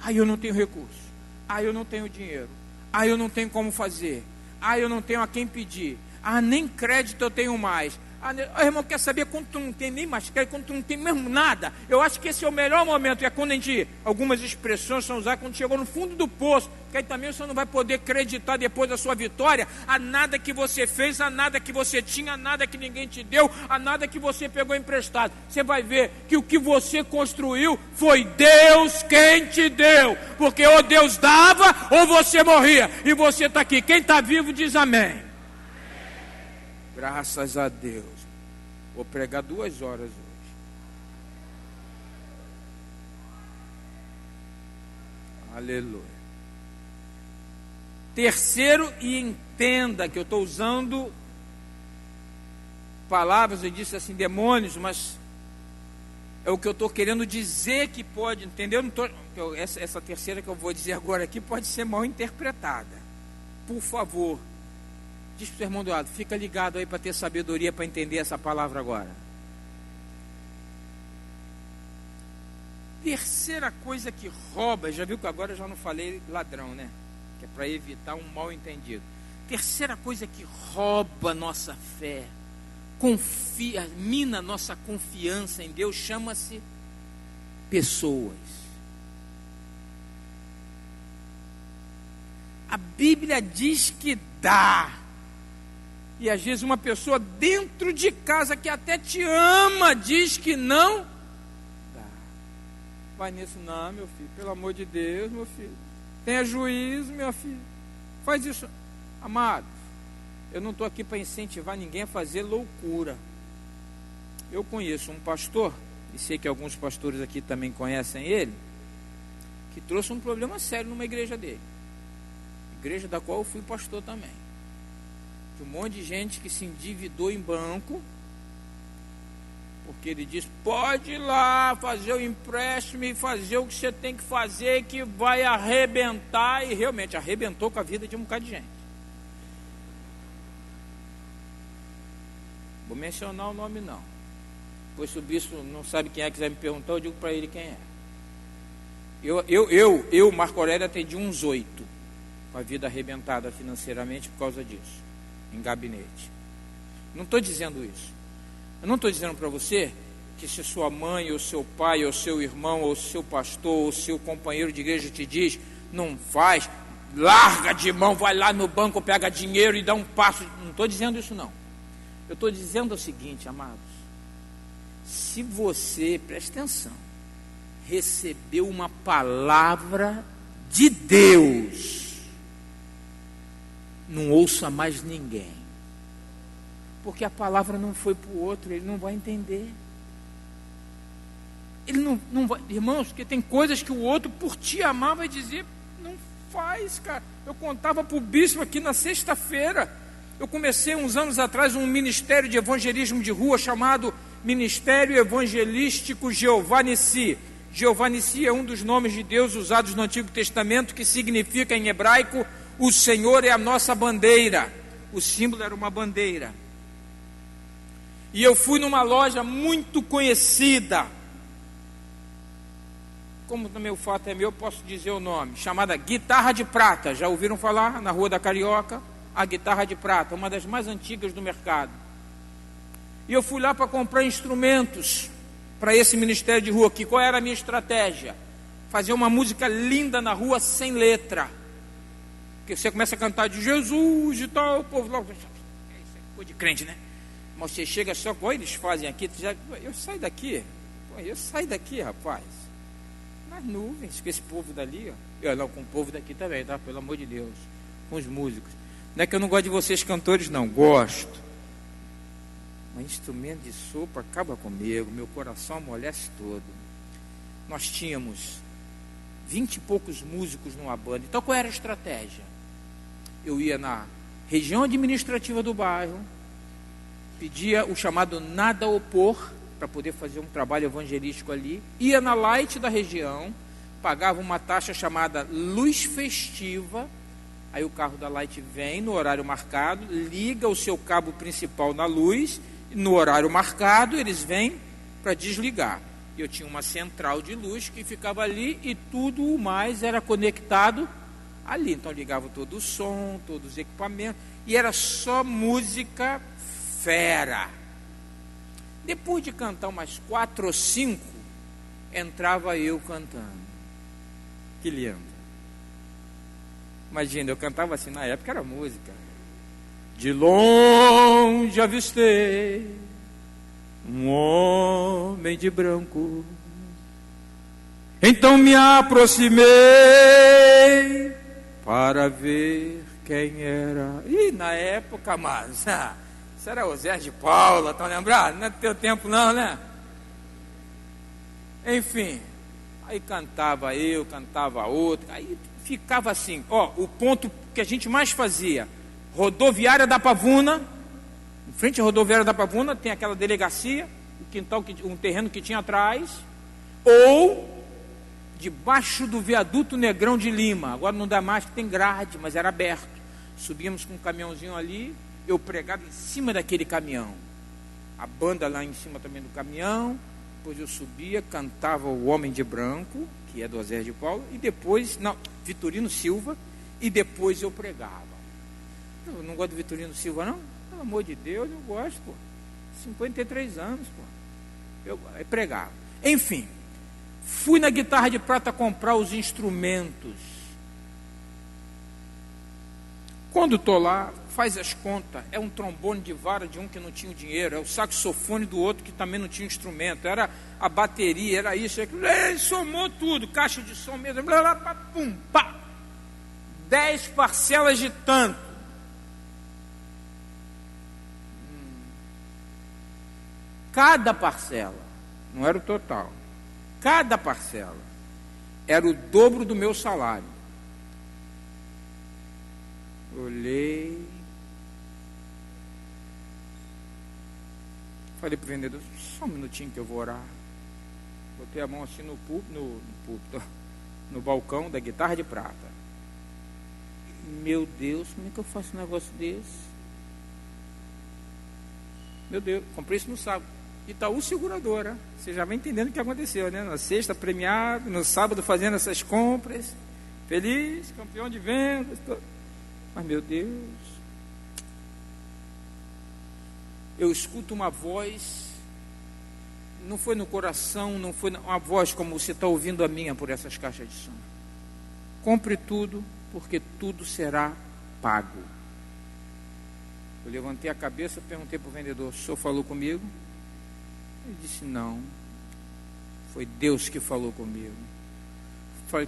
Ah, eu não tenho recurso. Ah, eu não tenho dinheiro. Ah, eu não tenho como fazer. Ah, eu não tenho a quem pedir. Ah, nem crédito eu tenho mais. Ah, irmão, quer saber quando tu não tem nem mais crédito, quando tu não tem mesmo nada? Eu acho que esse é o melhor momento. É quando a gente, algumas expressões são usadas quando chegou no fundo do poço, que aí também você não vai poder acreditar depois da sua vitória a nada que você fez, a nada que você tinha, a nada que ninguém te deu, a nada que você pegou emprestado. Você vai ver que o que você construiu foi Deus quem te deu, porque ou Deus dava ou você morria, e você está aqui. Quem está vivo diz amém. Graças a Deus. Vou pregar 2 horas hoje. Aleluia. Terceiro, e entenda que eu estou usando palavras, eu disse assim, demônios, mas é o que eu estou querendo dizer que pode, entendeu? Essa terceira que eu vou dizer agora aqui pode ser mal interpretada. Por favor. Diz para o irmão do lado, fica ligado aí para ter sabedoria para entender essa palavra agora. Terceira coisa que rouba, já viu que agora eu já não falei ladrão, né? Que é para evitar um mal entendido. Terceira coisa que rouba nossa fé, mina nossa confiança em Deus, chama-se pessoas. A Bíblia diz que dá. E às vezes uma pessoa dentro de casa que até te ama, diz que não dá. Vai nisso não, meu filho, pelo amor de Deus, meu filho. Tenha juízo, meu filho. Faz isso. Amado, eu não estou aqui para incentivar ninguém a fazer loucura. Eu conheço um pastor, e sei que alguns pastores aqui também conhecem ele, que trouxe um problema sério numa igreja dele. Igreja da qual eu fui pastor também. Um monte de gente que se endividou em banco, porque ele diz, pode ir lá fazer o empréstimo e fazer o que você tem que fazer, que vai arrebentar, e realmente arrebentou com a vida de um bocado de gente. Vou mencionar o nome não, pois se o bispo não sabe quem é, quiser me perguntar, eu digo para ele quem é. Eu Marco Aurélio, atendi uns 8 com a vida arrebentada financeiramente por causa disso, em gabinete. Não estou dizendo isso. Eu não estou dizendo para você que se sua mãe, ou seu pai, ou seu irmão, ou seu pastor, ou seu companheiro de igreja te diz, não faz, larga de mão, vai lá no banco, pega dinheiro e dá um passo. Não estou dizendo isso não. Eu estou dizendo o seguinte, amados, se você, preste atenção, recebeu uma palavra de Deus, não ouça mais ninguém, porque a palavra não foi para o outro, ele não vai entender. Ele não vai, irmãos, porque tem coisas que o outro, por te amar, vai dizer, não faz, cara. Eu contava para o bispo aqui na sexta-feira, eu comecei uns anos atrás um ministério de evangelismo de rua chamado Ministério Evangelístico Jeová Nissi. Jeová Nissi é um dos nomes de Deus usados no Antigo Testamento, que significa em hebraico, o Senhor é a nossa bandeira. O símbolo era uma bandeira. E eu fui numa loja muito conhecida, como também o fato é meu, posso dizer o nome, chamada Guitarra de Prata. Já ouviram falar na Rua da Carioca? A Guitarra de Prata, uma das mais antigas do mercado. E eu fui lá para comprar instrumentos para esse ministério de rua aqui. Qual era a minha estratégia? Fazer uma música linda na rua sem letra. Porque você começa a cantar de Jesus e tal, o povo logo... Isso é coisa de crente, né? Mas você chega só, olha, eles fazem aqui, eu saio daqui, rapaz. Nas nuvens, com esse povo dali, ó. Eu não, com o povo daqui também, tá? Pelo amor de Deus. Com os músicos. Não é que eu não gosto de vocês cantores, não. Gosto. Mas instrumento de sopro acaba comigo. Meu coração amolece todo. Nós tínhamos 20 e poucos músicos numa banda. Então qual era a estratégia? Eu ia na região administrativa do bairro, pedia o chamado nada opor, para poder fazer um trabalho evangelístico ali, ia na Light da região, pagava uma taxa chamada luz festiva, aí o carro da Light vem no horário marcado, liga o seu cabo principal na luz, no horário marcado eles vêm para desligar. Eu tinha uma central de luz que ficava ali e tudo o mais era conectado ali, então ligava todo o som, todos os equipamentos, e era só música fera. Depois de cantar umas 4 ou 5, entrava eu cantando. Que lindo. Imagina, eu cantava assim, na época era música. De longe avistei um homem de branco. Então me aproximei para ver quem era. E na época, mas... Isso era o Zé de Paula, estão lembrados? Não é do teu tempo não, né? Enfim, aí cantava eu, cantava outro, aí ficava assim, ó, o ponto que a gente mais fazia, rodoviária da Pavuna, em frente à rodoviária da Pavuna, tem aquela delegacia, o quintal, um terreno que tinha atrás, ou debaixo do viaduto Negrão de Lima, agora não dá mais, que tem grade, mas era aberto, subíamos com um caminhãozinho ali, eu pregava em cima daquele caminhão, a banda lá em cima também do caminhão, depois eu subia, cantava o Homem de Branco, que é do Zé de Paulo, e depois, não, Vitorino Silva, e depois eu pregava. Eu não gosto do Vitorino Silva não? Pelo amor de Deus, eu gosto, pô. 53 anos, pô. Eu pregava. Enfim, fui na Guitarra de Prata comprar os instrumentos. Quando estou lá, faz as contas, é um trombone de vara de um que não tinha o dinheiro, é o saxofone do outro que também não tinha instrumento, era a bateria, era isso, aquilo, somou tudo, caixa de som mesmo, blá, blá, pá, pum, pá, 10 parcelas de tanto. Cada parcela, não era o total, cada parcela era o dobro do meu salário. Olhei, falei para o vendedor, só um minutinho que eu vou orar. Botei a mão assim no púlpito, no balcão da Guitarra de Prata. Meu Deus, como é que eu faço um negócio desse? Meu Deus, comprei isso no sábado. Itaú Seguradora, você já vai entendendo o que aconteceu, né? Na sexta premiado, no sábado fazendo essas compras, feliz, campeão de vendas, mas meu Deus, eu escuto uma voz, não foi no coração, não foi uma voz como você está ouvindo a minha por essas caixas de som. Compre tudo, porque tudo será pago. Eu levantei a cabeça, perguntei para o vendedor, o senhor falou comigo? Ele disse, não, foi Deus que falou comigo.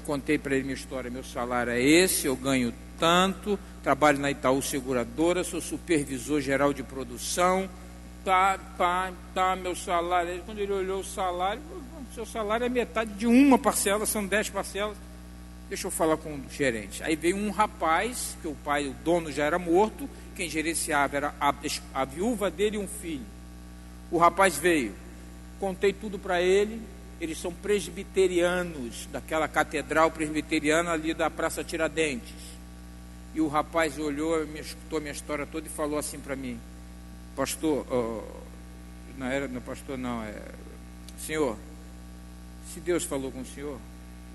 Contei para ele minha história, meu salário é esse, eu ganho tanto, trabalho na Itaú Seguradora, sou supervisor geral de produção, tá, meu salário. Quando ele olhou o salário, seu salário é metade de uma parcela, são 10 parcelas, deixa eu falar com o gerente. Aí veio um rapaz, que o pai, o dono já era morto, quem gerenciava era a viúva dele e um filho. O rapaz veio, contei tudo para ele. Eles são presbiterianos, daquela catedral presbiteriana ali da Praça Tiradentes. E o rapaz olhou, escutou a minha história toda e falou assim para mim, pastor, senhor, se Deus falou com o senhor,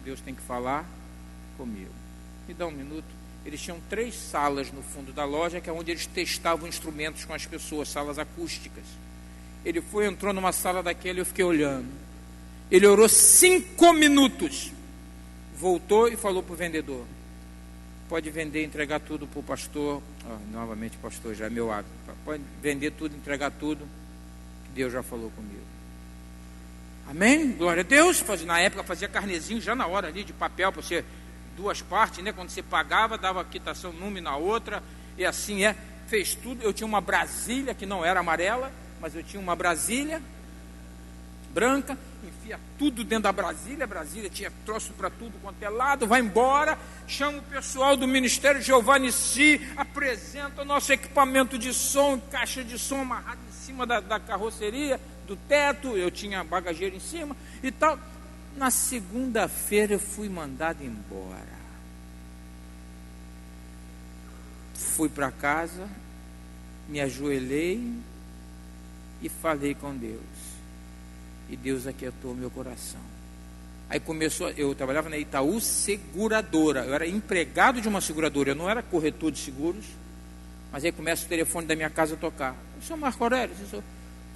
Deus tem que falar comigo. Me dá um minuto. Eles tinham 3 salas no fundo da loja, que é onde eles testavam instrumentos com as pessoas, salas acústicas. Ele entrou numa sala daquela e eu fiquei olhando. Ele orou 5 minutos. Voltou e falou para o vendedor: pode vender, entregar tudo para o pastor. Novamente, pastor, já é meu hábito. Pode vender tudo, entregar tudo, que Deus já falou comigo. Amém? Glória a Deus. Na época fazia carnezinho já na hora ali, de papel, para você, 2 partes, né? Quando você pagava, dava a quitação numa e na outra, e assim fez tudo. Eu tinha uma Brasília, que não era amarela, mas eu tinha uma Brasília branca, enfia tudo dentro da Brasília. A Brasília tinha troço para tudo quanto é lado. Vai embora, chama o pessoal do Ministério Jeová Nissi, apresenta o nosso equipamento de som, caixa de som amarrado em cima da carroceria, do teto. Eu tinha bagageiro em cima e tal. Na segunda-feira eu fui mandado embora. Fui para casa, me ajoelhei e falei com Deus. E Deus aquietou meu coração. Aí começou, eu trabalhava na Itaú Seguradora. Eu era empregado de uma seguradora, eu não era corretor de seguros. Mas aí começa o telefone da minha casa a tocar. O senhor Marco Aurélio,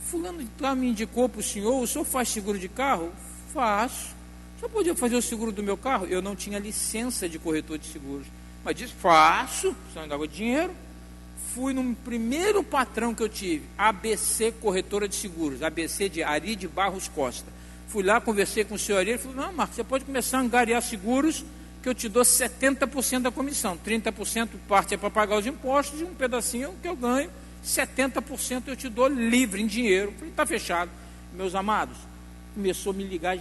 fulano me indicou para o senhor faz seguro de carro? Faço. O senhor podia fazer o seguro do meu carro? Eu não tinha licença de corretor de seguros. Mas disse, faço, senão dava dinheiro. Fui no primeiro patrão que eu tive, ABC Corretora de Seguros, ABC de Ari de Barros Costa. Fui lá, conversei com o senhor Ari, ele falou: não, Marcos, você pode começar a angariar seguros, que eu te dou 70% da comissão. 30% parte é para pagar os impostos, e um pedacinho que eu ganho, 70% eu te dou livre, em dinheiro. Falei, está fechado. Meus amados, começou a me ligar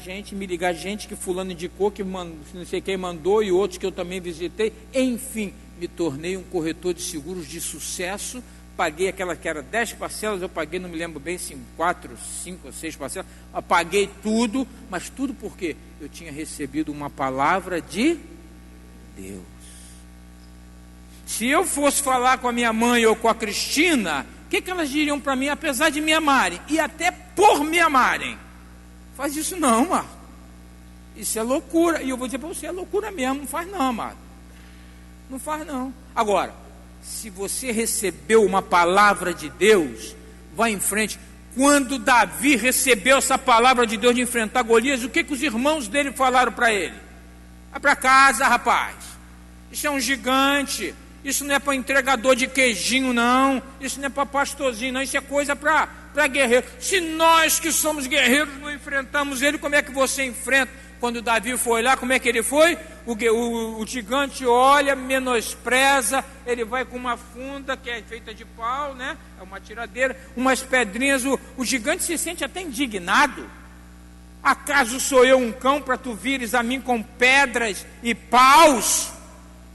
gente que fulano indicou, que não sei quem mandou, e outros que eu também visitei. Enfim, me tornei um corretor de seguros de sucesso. Paguei aquela que era 10 parcelas, eu paguei, não me lembro bem, se 4, 5 ou 6 parcelas. Eu paguei tudo, mas tudo porque eu tinha recebido uma palavra de Deus. Se eu fosse falar com a minha mãe ou com a Cristina, o que elas diriam para mim, apesar de me amarem, e até por me amarem? Faz isso não, Marco. Isso é loucura. E eu vou dizer para você, é loucura mesmo, não faz não, amado. Não faz não. Agora, se você recebeu uma palavra de Deus, vá em frente. Quando Davi recebeu essa palavra de Deus de enfrentar Golias, o que os irmãos dele falaram para ele? Vai para casa, rapaz. Isso é um gigante. Isso não é para entregador de queijinho, não. Isso não é para pastorzinho, não. Isso é coisa para guerreiro. Se nós que somos guerreiros não enfrentamos ele, como é que você enfrenta? Quando Davi foi lá, como é que ele foi? O gigante olha, menospreza, ele vai com uma funda que é feita de pau, né? É uma tiradeira, umas pedrinhas, o gigante se sente até indignado. Acaso sou eu um cão para tu vires a mim com pedras e paus?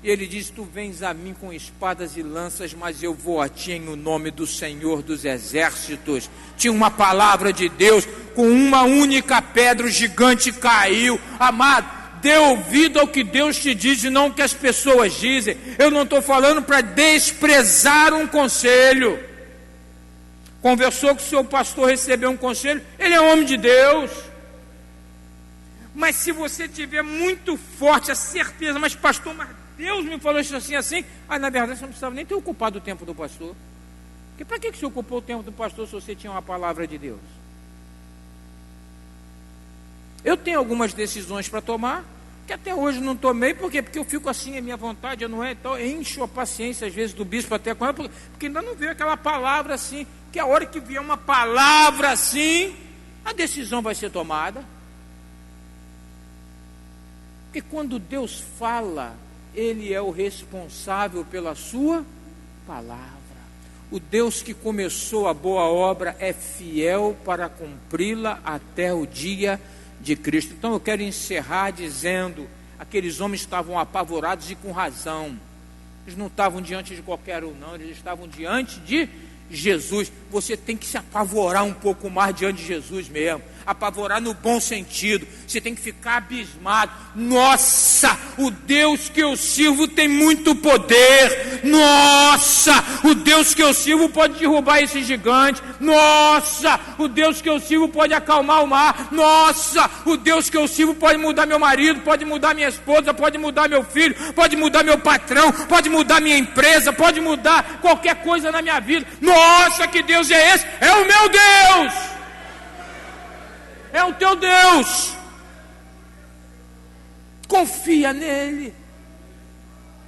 E ele diz, tu vens a mim com espadas e lanças, mas eu vou a ti em o nome do Senhor dos Exércitos. Tinha uma palavra de Deus, com uma única pedra o gigante caiu. Amado, dê ouvido ao que Deus te diz e não o que as pessoas dizem. Eu não estou falando para desprezar um conselho. Conversou com o seu pastor, recebeu um conselho, ele é homem de Deus. Mas se você tiver muito forte a certeza, mas pastor, mas Deus me falou isso assim, aí na verdade você não precisava nem ter ocupado o tempo do pastor. Porque para que você ocupou o tempo do pastor se você tinha uma palavra de Deus? Eu tenho algumas decisões para tomar, que até hoje não tomei, por quê? Porque eu fico assim, é minha vontade, eu não é, então encho a paciência às vezes do bispo até com ela, porque ainda não veio aquela palavra assim, que a hora que vier uma palavra assim, a decisão vai ser tomada. Porque quando Deus fala, Ele é o responsável pela sua palavra. O Deus que começou a boa obra é fiel para cumpri-la até o dia de Cristo. Então eu quero encerrar dizendo, aqueles homens estavam apavorados e com razão. Eles não estavam diante de qualquer um não, eles estavam diante de Jesus. Você tem que se apavorar um pouco mais diante de Jesus mesmo. apavorar no bom sentido. Você tem que ficar abismado. Nossa, o Deus que eu sirvo tem muito poder. Nossa, o Deus que eu sirvo pode derrubar esse gigante. Nossa, o Deus que eu sirvo pode acalmar o mar. Nossa, o Deus que eu sirvo pode mudar meu marido, pode mudar minha esposa, pode mudar meu filho, pode mudar meu patrão, pode mudar minha empresa, pode mudar qualquer coisa na minha vida. Nossa, que Deus é esse? É o meu Deus! É o teu Deus! Confia nele.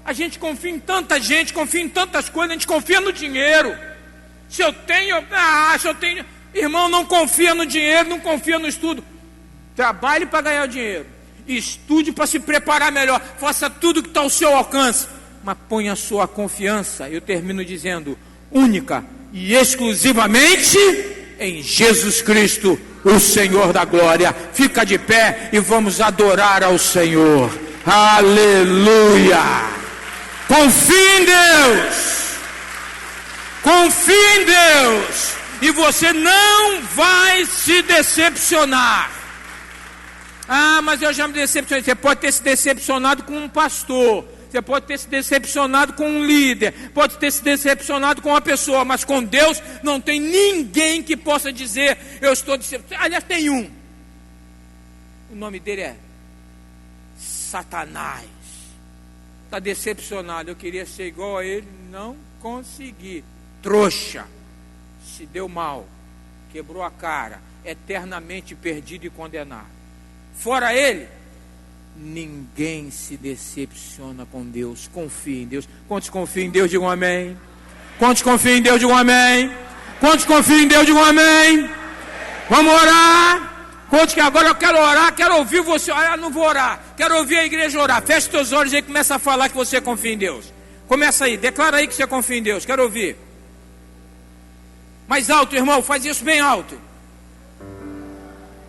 A gente confia em tanta gente, confia em tantas coisas, a gente confia no dinheiro. Se eu tenho, irmão, não confia no dinheiro, não confia no estudo. Trabalhe para ganhar o dinheiro, estude para se preparar melhor, faça tudo que está ao seu alcance, mas ponha a sua confiança, eu termino dizendo, única e exclusivamente em Jesus Cristo, o Senhor da glória. Fica de pé e vamos adorar ao Senhor. Aleluia! Confie em Deus, confie em Deus, e você não vai se decepcionar. Ah, mas eu já me decepcionei. Você pode ter se decepcionado com um pastor, você pode ter se decepcionado com um líder, pode ter se decepcionado com uma pessoa, mas com Deus não tem ninguém que possa dizer, eu estou decepcionado. Aliás, tem um. O nome dele é Satanás. Está decepcionado. Eu queria ser igual a ele, não consegui. Trouxa. Se deu mal. Quebrou a cara. Eternamente perdido e condenado. Fora ele, ninguém se decepciona com Deus. Confie em Deus. Quantos confiam em Deus, digam amém. Quantos confiam em Deus, digam amém. Quantos confiam em Deus, digam amém. Vamos orar. Quantos que agora eu quero orar, quero ouvir você. Ah, não vou orar. Quero ouvir a igreja orar. Feche teus olhos e começa a falar que você confia em Deus. Começa aí, declara aí que você confia em Deus. Quero ouvir. Mais alto, irmão, faz isso bem alto.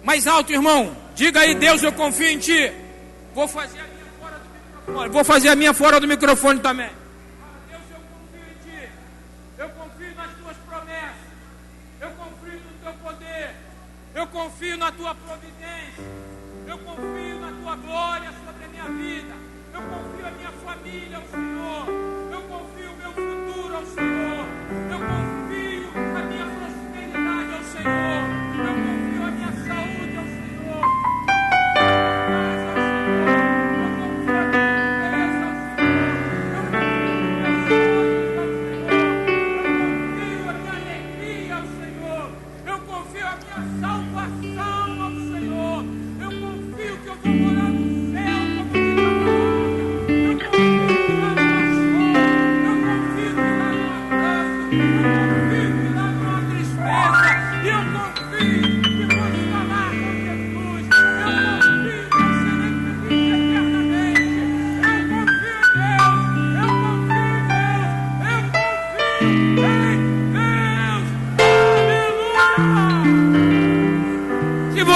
Mais alto, irmão. Diga aí, Deus, eu confio em ti. Vou fazer a minha fora do microfone. Vou fazer a minha fora do microfone também. Deus, eu confio em ti. Eu confio nas tuas promessas. Eu confio no teu poder. Eu confio na tua providência. Eu confio na tua glória sobre a minha vida. Eu confio a minha família ao Senhor. Eu confio o meu futuro ao Senhor. Eu confio a minha prosperidade ao Senhor. Eu confio a minha saúde ao Senhor.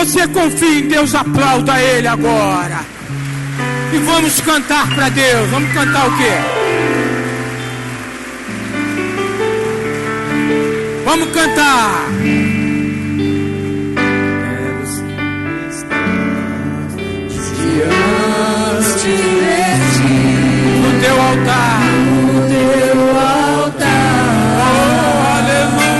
Você confia em Deus, aplauda Ele agora. E vamos cantar para Deus. Vamos cantar o quê? Vamos cantar. Quero sempre estar diante de ti, no teu altar. No teu altar. Oh, aleluia.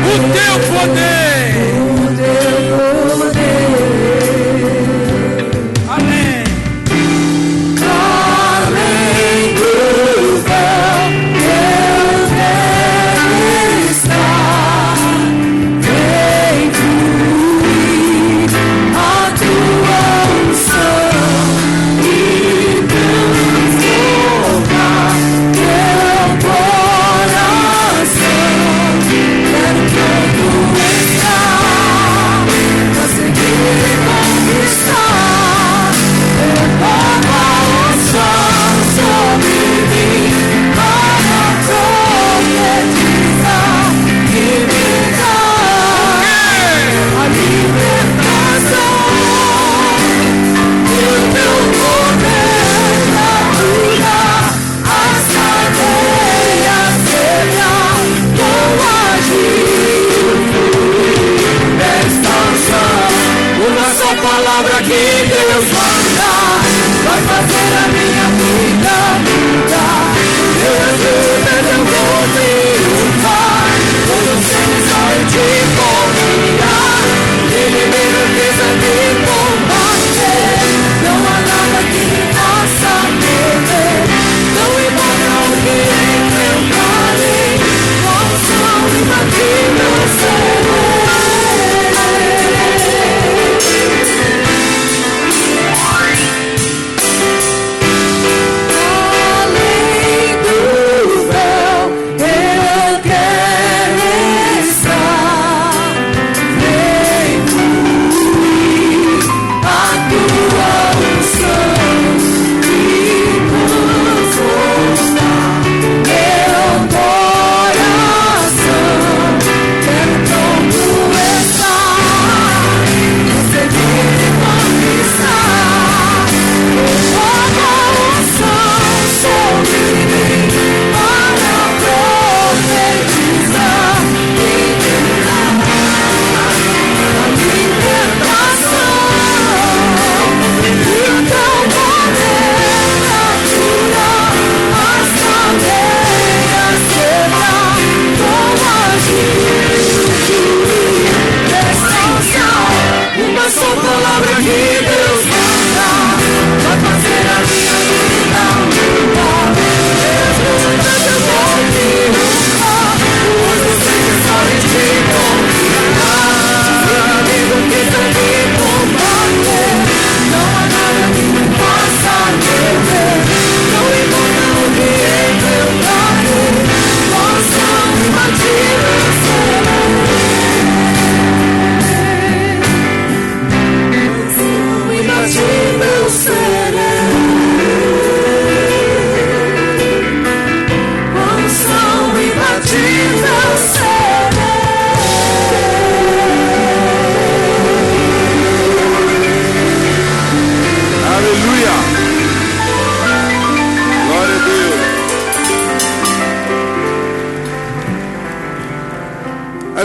O teu poder, o teu poder, amém. Além do véu, Deus deve estar, vem fluir a tua unção e transformar teu coração. Quero todo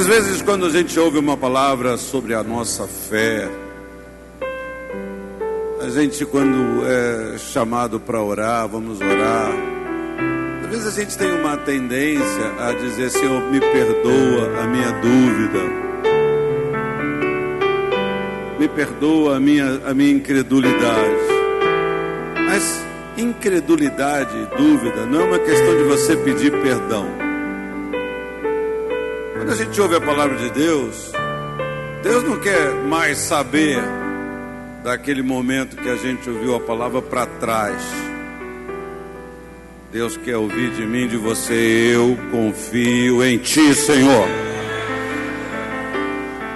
Às vezes, quando a gente ouve uma palavra sobre a nossa fé, a gente, quando é chamado para orar, vamos orar. Às vezes a gente tem uma tendência a dizer: Senhor, me perdoa a minha dúvida, me perdoa a minha incredulidade. Mas incredulidade e dúvida não é uma questão de você pedir perdão. Quando a gente ouve a palavra de Deus, Deus não quer mais saber daquele momento que a gente ouviu a palavra para trás. Deus quer ouvir de mim, de você: eu confio em Ti, Senhor.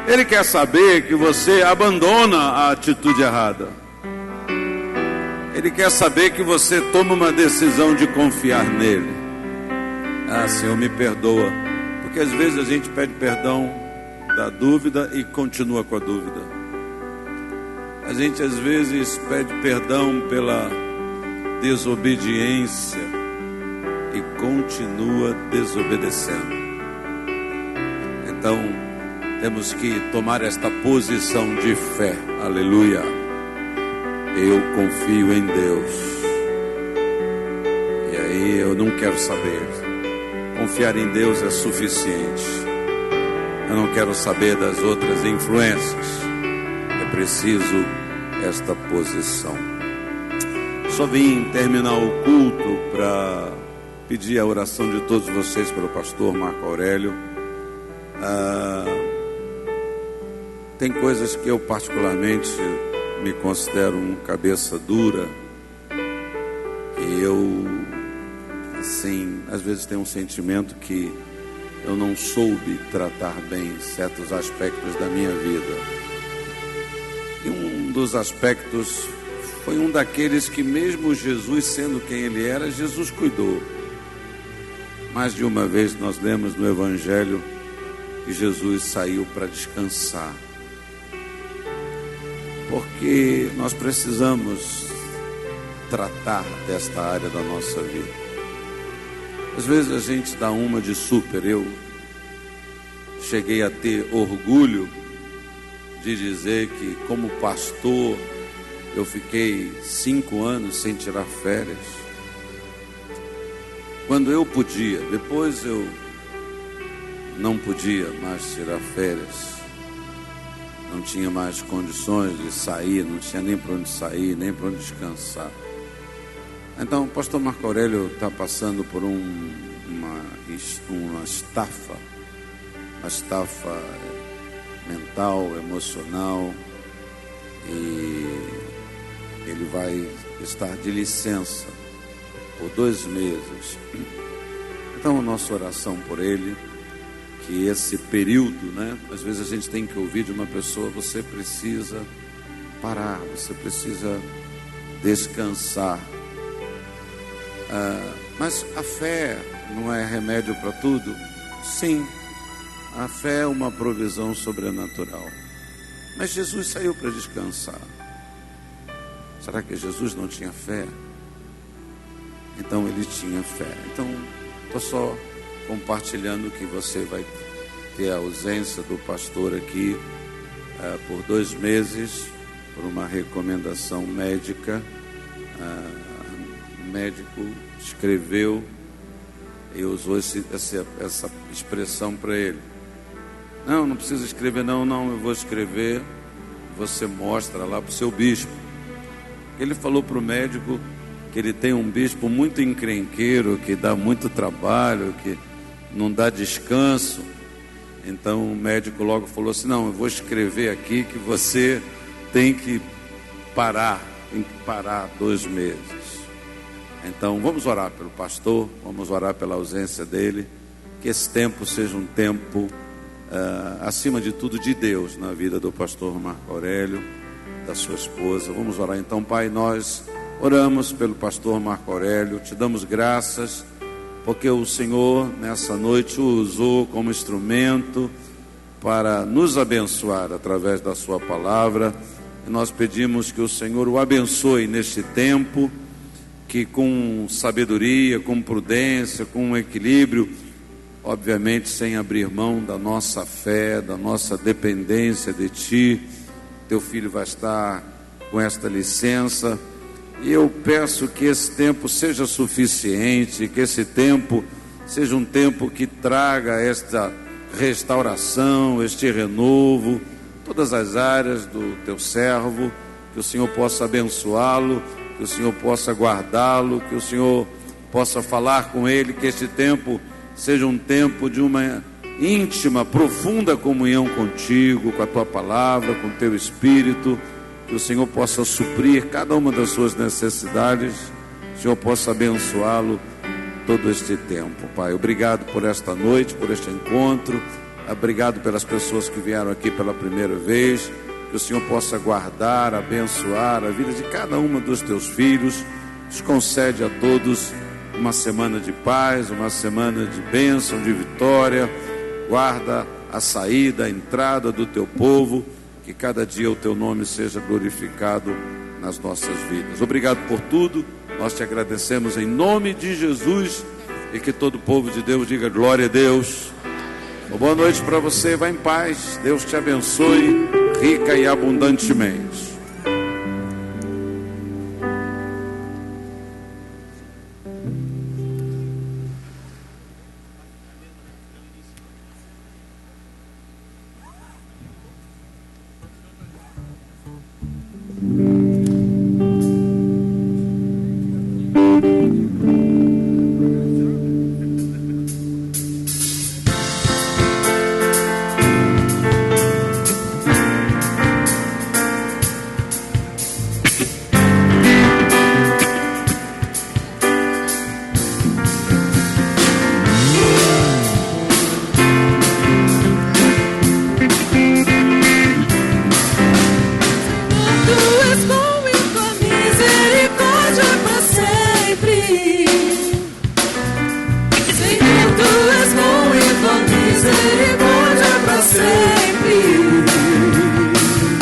Ele quer saber que você abandona a atitude errada. Ele quer saber que você toma uma decisão de confiar nele. Ah, Senhor, me perdoa. Porque às vezes a gente pede perdão da dúvida e continua com a dúvida. A gente às vezes pede perdão pela desobediência e continua desobedecendo. Então, temos que tomar esta posição de fé. Aleluia. Eu confio em Deus. E aí eu não quero saber. Confiar em Deus é suficiente. Eu não quero saber das outras influências. É preciso esta posição. Só vim terminar o culto para pedir a oração de todos vocês pelo pastor Marco Aurélio. Tem coisas que eu particularmente me considero um cabeça dura, e eu, assim, às vezes tenho um sentimento que eu não soube tratar bem certos aspectos da minha vida. E um dos aspectos foi um daqueles que, mesmo Jesus sendo quem ele era, Jesus cuidou. Mais de uma vez nós lemos no Evangelho que Jesus saiu para descansar. Porque nós precisamos tratar desta área da nossa vida. Às vezes a gente dá uma de super. Eu cheguei a ter orgulho de dizer que, como pastor, eu fiquei 5 anos sem tirar férias. Quando eu podia, depois eu não podia mais tirar férias. Não tinha mais condições de sair, não tinha nem para onde sair, nem para onde descansar. Então o pastor Marco Aurélio está passando por uma estafa mental, emocional, e ele vai estar de licença por 2 meses. Então a nossa oração por ele, que esse período, né? Às vezes a gente tem que ouvir de uma pessoa: você precisa parar, você precisa descansar. Mas a fé não é remédio para tudo? Sim, a fé é uma provisão sobrenatural. Mas Jesus saiu para descansar. Será que Jesus não tinha fé? Então ele tinha fé. Então, estou só compartilhando que você vai ter a ausência do pastor aqui por 2 meses, por uma recomendação médica. O médico escreveu e usou essa expressão para ele: não precisa escrever, não, eu vou escrever, você mostra lá para o seu bispo. Ele falou para o médico que ele tem um bispo muito encrenqueiro, que dá muito trabalho, que não dá descanso. Então o médico logo falou assim: não, eu vou escrever aqui que você tem que parar 2 meses. Então vamos orar pelo pastor, vamos orar pela ausência dele, que esse tempo seja um tempo acima de tudo de Deus na vida do pastor Marco Aurélio, da sua esposa. Vamos orar então. Pai, nós oramos pelo pastor Marco Aurélio, te damos graças porque o Senhor nessa noite o usou como instrumento para nos abençoar através da sua palavra, e nós pedimos que o Senhor o abençoe neste tempo, que com sabedoria, com prudência, com equilíbrio, obviamente sem abrir mão da nossa fé, da nossa dependência de Ti. Teu filho vai estar com esta licença, e eu peço que esse tempo seja suficiente, que esse tempo seja um tempo que traga esta restauração, este renovo, todas as áreas do Teu servo, que o Senhor possa abençoá-lo, que o Senhor possa guardá-lo, que o Senhor possa falar com ele, que este tempo seja um tempo de uma íntima, profunda comunhão contigo, com a Tua palavra, com o Teu Espírito, que o Senhor possa suprir cada uma das suas necessidades, o Senhor possa abençoá-lo todo este tempo, Pai. Obrigado por esta noite, por este encontro, obrigado pelas pessoas que vieram aqui pela primeira vez, que o Senhor possa guardar, abençoar a vida de cada uma dos Teus filhos. Nos concede a todos uma semana de paz, uma semana de bênção, de vitória. Guarda a saída, a entrada do Teu povo, que cada dia o Teu nome seja glorificado nas nossas vidas. Obrigado por tudo, nós Te agradecemos em nome de Jesus, e que todo o povo de Deus diga glória a Deus. Uma boa noite para você, vá em paz, Deus te abençoe rica e abundantemente.